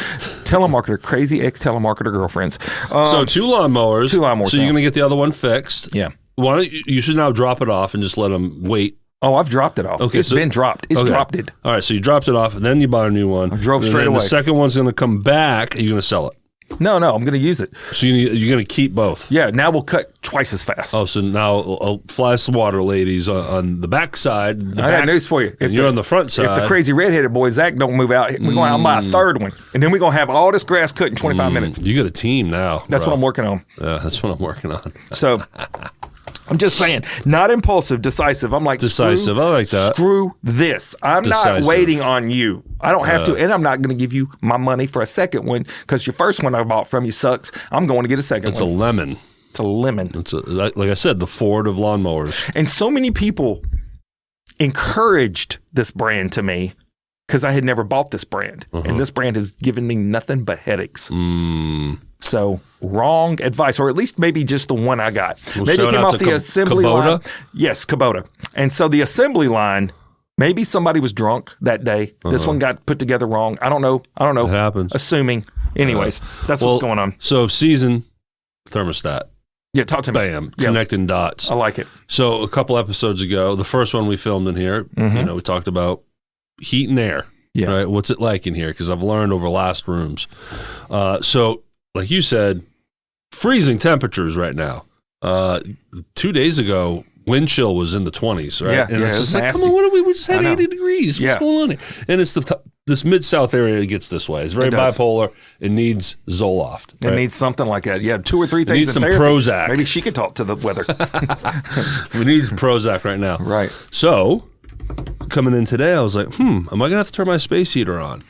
Telemarketer. Crazy ex-telemarketer girlfriends. So 2 lawnmowers. 2 lawnmowers, So you're yeah. going to get the other one fixed. Yeah. Why don't you should now drop it off and just let them wait. Oh, I've dropped it off. Okay, It's been dropped. It's dropped it. All right, so you dropped it off, and then you bought a new one. I drove straight away. The second one's going to come back, and you're going to sell it. No, I'm going to use it. So you're going to keep both. Yeah, now we'll cut twice as fast. Oh, so now I'll fly some water, ladies, on the back side. I got news for you. And you're on the front side. If the crazy redheaded boy, Zach, don't move out, we're going to out and buy a third one. And then we're going to have all this grass cut in 25 minutes. You got a team now. That's what I'm working on. Yeah, that's what I'm working on. So I'm just saying, not impulsive, decisive. I'm like, Decisive. I like that. Screw this. I'm Decisive. not waiting on you. I don't have to, and I'm not going to give you my money for a second one because your first one I bought from you sucks. I'm going to get a second It's a one. lemon. It's a lemon. It's like I said, the Ford of lawnmowers. And so many people encouraged this brand to me because I had never bought this brand. And this brand has given me nothing but headaches. So wrong advice, or at least maybe just the one I got. Well, maybe it shout came out off to the assembly Kubota? line. Yes, Kubota. And so the assembly line, maybe somebody was drunk that day. This one got put together wrong. I don't know. It happens. Assuming. Anyways, that's what's going on. So season thermostat. Yeah, talk to me. Bam. Yeah. Connecting dots. I like it. So a couple episodes ago, the first one we filmed in here, we talked about heat and air. Yeah. Right. What's it like in here? Because I've learned over last rooms. So like you said, freezing temperatures right now. 2 days ago, wind chill was in the 20s, right? Yeah, and it's it was just like, nasty. come on, what are we just had I know. 80 degrees. What's Yeah. going on here? And it's this mid-south area gets this way. It's very It does. bipolar. It needs Zoloft. It right? needs something like that. Yeah, 2 or 3 things. needs in some therapy. Prozac. Maybe she could talk to the weather. We need Prozac right now. Right. So coming in today, I was like, am I going to have to turn my space heater on?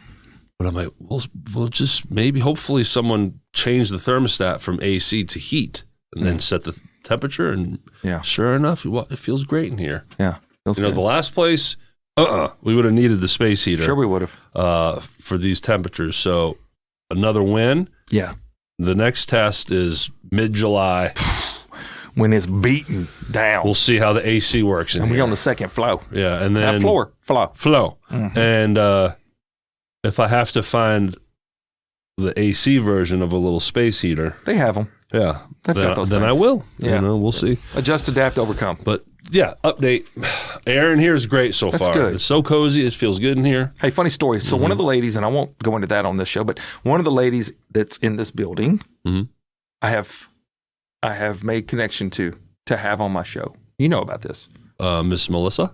But I'm like, we'll just maybe hopefully someone change the thermostat from AC to heat and then set the temperature. And sure enough, it feels great in here. Yeah. Feels You know, good. the last place, we would have needed the space heater. Sure we would have. For these temperatures. So another win. Yeah. The next test is mid-July. When it's beaten down. We'll see how the AC works in and here. we're on the second flow. Yeah, and then Not floor. flow. Mm-hmm. And if I have to find the AC version of a little space heater, They have them. yeah, They've got those then I things. will. Yeah. You know, we'll see. Adjust, adapt, overcome. But yeah, update. Air in here is great so That's far. good. It's so cozy. It feels good in here. Hey, funny story. So one of Mm-hmm. the ladies, and I won't go into that on this show, but one of the ladies that's in this building, Mhm. I have made connection to have on my show. You know about this? Miss Melissa.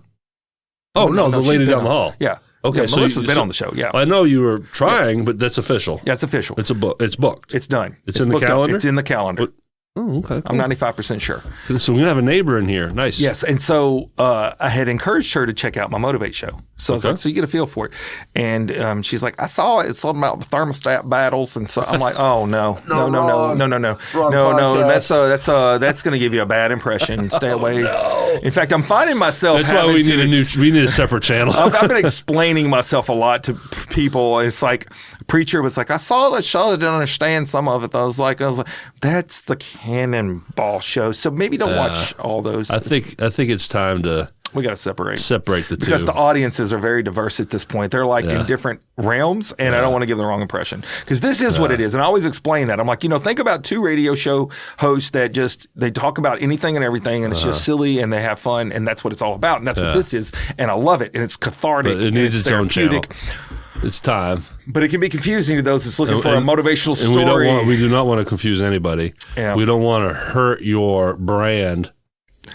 Oh, no, the she's lady been down the on. hall. Yeah. Okay, so Melissa's been on the show. Yeah, I know you were trying, but that's official. yeah, it's official. It's a book. It's booked. It's done. It's in the calendar? It's in the calendar. Oh, okay. I'm 95% sure. So we're gonna have a neighbor in here. Nice. Yes, and so I had encouraged her to check out my Motivate show. So I was like, so you get a feel for it. And she's like, I saw it. It's something about the thermostat battles, and so I'm like, oh no. That's going to give you a bad impression. Stay away. No. In fact, I'm finding myself. That's why we need a separate channel. I've been explaining myself a lot to people. It's like preacher was like, I saw that show. I didn't understand some of it. I was like, that's the Cannonball show. So maybe don't watch all those. I think it's time to. We got to separate the two. Because the audiences are very diverse at this point. They're like in different realms, and I don't want to give the wrong impression. Because this is what it is. And I always explain that. I'm like, think about two radio show hosts that they talk about anything and everything, and it's just silly, and they have fun, and that's what it's all about. And that's what this is. And I love it. And it's cathartic. But it needs its own channel. It's time. But it can be confusing to those that's looking for a motivational story. And we do not want to confuse anybody. Yeah. We don't want to hurt your brand.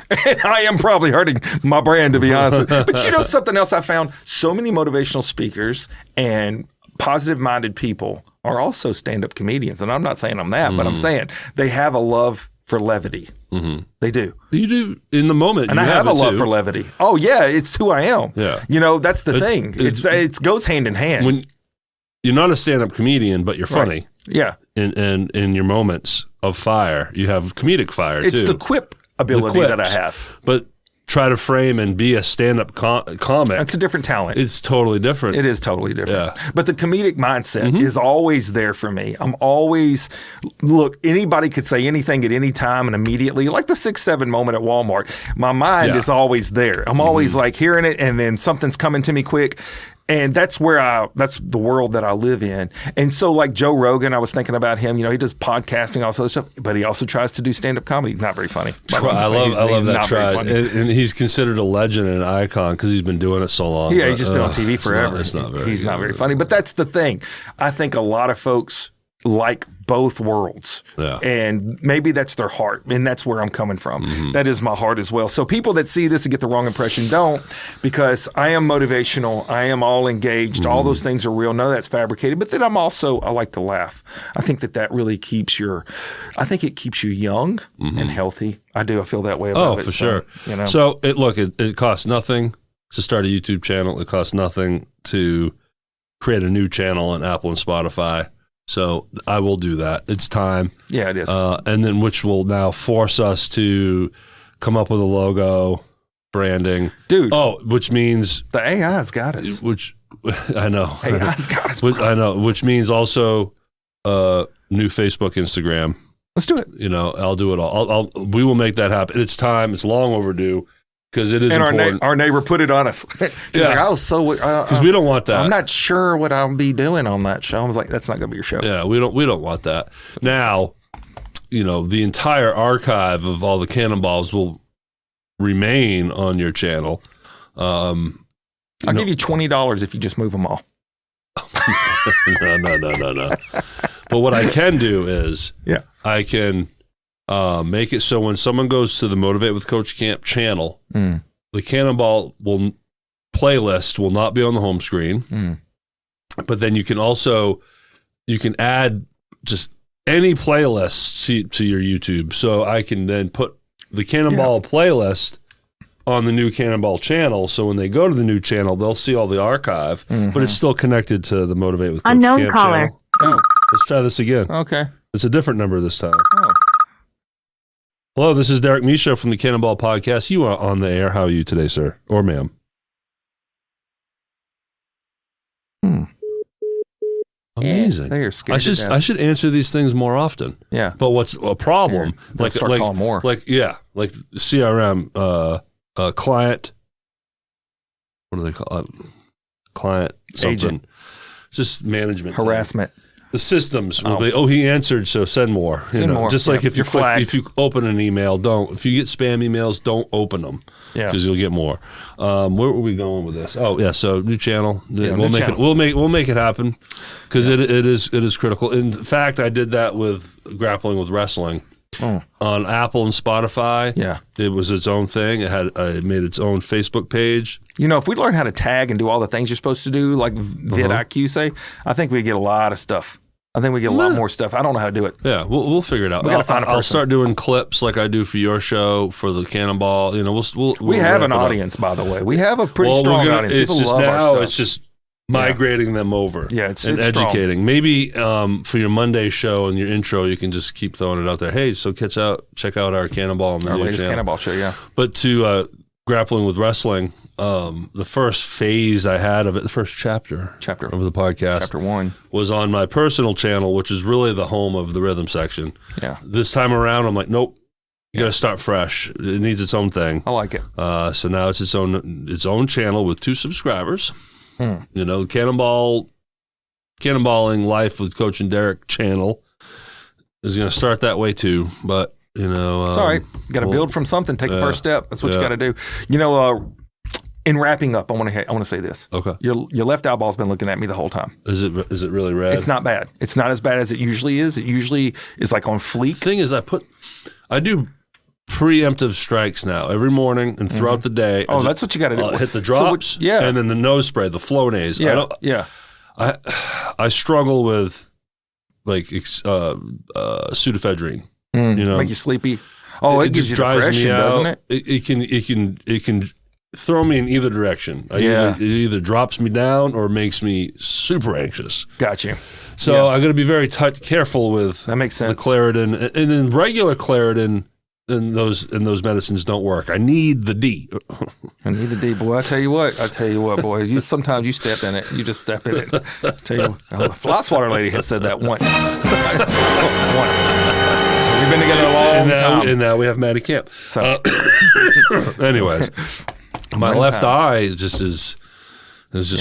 And I am probably hurting my brand, to be honest with you. But something else I found? So many motivational speakers and positive-minded people are also stand-up comedians. And I'm not saying I'm that, but I'm saying they have a love for levity. Mm-hmm. They do. You do in the moment. And I have a love for levity. Oh, yeah, it's who I am. Yeah. That's the thing. It goes hand in hand. When you're not a stand-up comedian, but you're funny. Yeah. In your moments of fire, you have comedic fire, too. It's the quip ability that I have. But try to frame and be a stand-up comic. That's a different talent. It's totally different. It is totally different. Yeah. But the comedic mindset is always there for me. I'm always, anybody could say anything at any time and immediately, like the 6-7 moment at Walmart. My mind is always there. I'm always like hearing it, and then something's coming to me quick. And that's that's the world that I live in. And so like Joe Rogan, I was thinking about him, he does podcasting, all this other stuff, but he also tries to do stand-up comedy. Not very funny. I love that try. And he's considered a legend and an icon because he's been doing it so long. Yeah, he's just been on TV forever. He's not very funny. But that's the thing. I think a lot of folks like both worlds. Yeah. And maybe that's their heart. And that's where I'm coming from. Mm-hmm. That is my heart as well. So people that see this and get the wrong impression don't, because I am motivational. I am all engaged. All those things are real. None of that's fabricated. But then I like to laugh. I think that really keeps you young and healthy. I do. I feel that way about it. Oh, for sure. So it costs nothing to start a YouTube channel. It costs nothing to create a new channel on Apple and Spotify. So I will do that. It's time. Yeah, it is. And then which will now force us to come up with a logo, branding. Dude. Oh, which means... The AI's got us. Which, I know. AI's got us. I know. Which means also new Facebook, Instagram. Let's do it. I'll do it all. We will make that happen. It's time. It's long overdue. Because it is important. Our neighbor put it on us. She's like, I was so... Because we don't want that. I'm not sure what I'll be doing on that show. I was like, that's not going to be your show. Yeah, we don't want that. Now, the entire archive of all the Cannonballs will remain on your channel. I'll give you $20 if you just move them all. No. But what I can do is I can... make it so when someone goes to the Motivate with Coach Camp channel, the Cannonball playlist will not be on the home screen. But then you can add just any playlist to your YouTube. So I can then put the Cannonball playlist on the new Cannonball channel. So when they go to the new channel, they'll see all the archive, but it's still connected to the Motivate with Coach Camp caller. channel. Oh, let's try this again. Okay. It's a different number this time. Oh. Hello, this is Derek Misha from the Cannonball Podcast. You are on the air. How are you today, sir? Or ma'am? Amazing. They are scared. I should answer these things more often. Yeah. But what's a problem? Start calling more. Like CRM, client. What do they call it? Client something. Agent. Just management. Harassment. The systems will be, he answered, so send more. Send more. Just like if you open an email, don't. If you get spam emails, don't open them because you'll get more. Where were we going with this? Oh yeah, so new channel. Yeah, we'll make it happen because it is critical. In fact, I did that with grappling with wrestling. on Apple and Spotify. Yeah. It was its own thing. It made its own Facebook page. You know, if we learn how to tag and do all the things you're supposed to do, like vidIQ say, I think we get a lot of stuff. I think we get a lot more stuff. I don't know how to do it. Yeah, we'll figure it out. We gotta find a person. I'll start doing clips like I do for your show for the Cannonball. You know, we have an audience, by the way. We have a pretty strong audience. It's People just love our now. stuff. It's just migrating them over. Yeah, it's educating. strong. Maybe for your Monday show and your intro, you can just keep throwing it out there. Hey, so check out our Cannonball and our latest channel. Cannonball show. Yeah, but to grappling with wrestling. The first phase I had of it, the first chapter of the podcast, chapter 1, was on my personal channel, which is really the home of the rhythm section. Yeah. This time around, I'm like, nope, you got to start fresh. It needs its own thing. I like it. So now it's its own channel with 2 subscribers. You know, Cannonballing Life with Coach and Derek channel is going to start that way too, but you know, it's all right. You got to build from something. Take the first step. That's what you got to do. You know, in wrapping up, I want to say this. Okay. Your left eyeball's been looking at me the whole time. Is it really red? It's not bad. It's not as bad as it usually is. It usually is like on fleek. The thing is, I do preemptive strikes now every morning and throughout the day. Oh, that's what you got to do. Hit the drops, and then the nose spray, the Flonase. Yeah, I struggle with like pseudoephedrine. You know, make you sleepy. Oh, it gives just you drives depression, me out. doesn't it? It can throw me in either direction. It either drops me down or makes me super anxious. Got you. So I got to be very careful with that. Makes sense. The Claritin, and then regular Claritin and those medicines don't work. I need the D. I need the D, boy. I tell you what, boy. Sometimes you step in it. You just step in it. I tell you, Flosswater lady has said that once. Once. We've been together a long time. And now we have Maddie Camp. So, anyways, my left eye just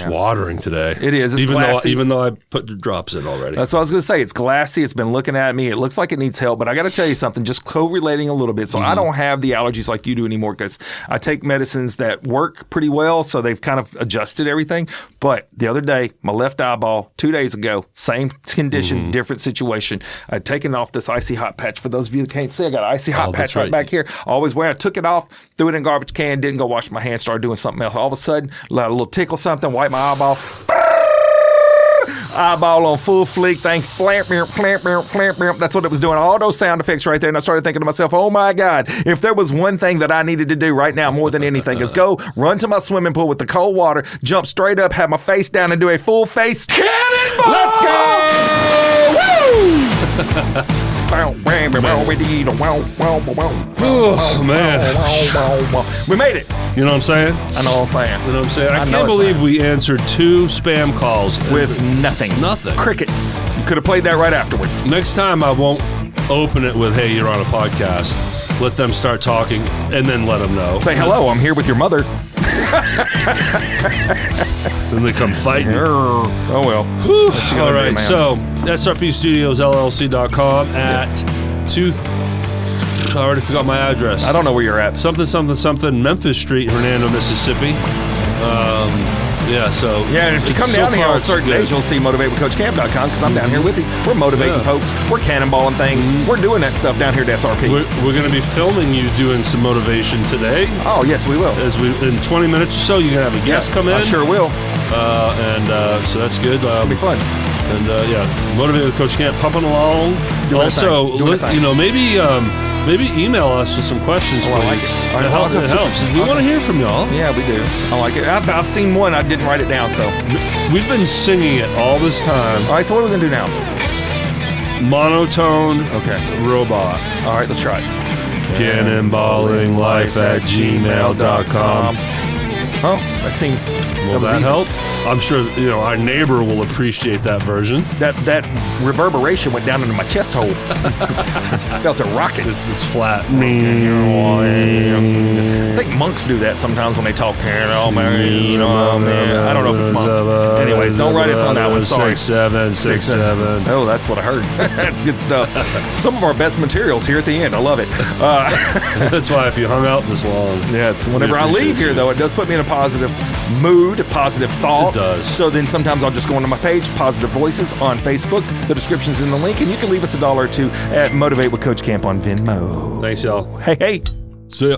watering today. It is. It's even though I put the drops in already. That's what I was going to say. It's glassy. It's been looking at me. It looks like it needs help. But I got to tell you something, just correlating a little bit. So I don't have the allergies like you do anymore because I take medicines that work pretty well. So they've kind of adjusted everything. But the other day, my left eyeball, 2 days ago, same condition, different situation. I'd taken off this icy hot patch. For those of you that can't see, I got an icy hot patch right back here. Always wearing. I took it off, threw it in a garbage can, didn't go wash my hands, started doing something else. All of a sudden, let a little tickle something, wipe my eyeball. Eyeball on full fleek thing, flamp, flamp, flamp, flamp. That's what it was doing. All those sound effects right there. And I started thinking to myself, oh my God, if there was one thing that I needed to do right now more than anything is go run to my swimming pool with the cold water, jump straight up, have my face down and do a full face cannonball. Let's go! Woo! Oh man, we made it. You know what I'm saying? I know what I'm saying. You know what I'm saying? I can't believe we answered 2 spam calls with nothing. Crickets. You could have played that right afterwards. Next time I won't open it with, hey, you're on a podcast. Let them start talking and then let them know. Say hello, I'm here with your mother. Then they come fighting. Oh well. All right, so SRP Studios LLC.com at 2. I already forgot my address. I don't know where you're at. Something Memphis Street, Hernando, Mississippi. And if you come down here on certain days, you'll see motivatewithcoachcamp.com because I'm down here with you. We're motivating folks. We're cannonballing things. We're doing that stuff down here at SRP. We're going to be filming you doing some motivation today. Oh, yes, we will. In 20 minutes or so, you're going to have a guest come in. I sure will. So that's good. It's going to be fun. And Motivate with Coach Camp, pumping along. Also, maybe email us with some questions, please. I like it. It helps. We want to hear from y'all. Yeah, we do. I like it. I've seen one. I didn't write it down, so. We've been singing it all this time. All right, so what are we going to do now? Monotone robot. All right, let's try it. Cannonballinglife@gmail.com. Oh, that seemed... Will that help? I'm sure our neighbor will appreciate that version. That reverberation went down into my chest hole. Felt it rocking. This flat. I think monks do that sometimes when they talk. I don't know if it's monks. Anyways, Don't write us on that one. Sorry. 6'7". Oh, that's what I heard. That's good stuff. Some of our best materials here at the end. I love it. That's why if you hung out this long. Yes. Whenever I leave here, though, it does put me in a positive mood, a positive thought. It does. So then sometimes I'll just go onto my page, Positive Voices on Facebook. The description's in the link, and you can leave us $1 or $2 at Motivate with Coach Camp on Venmo. Thanks, y'all. Hey. See ya.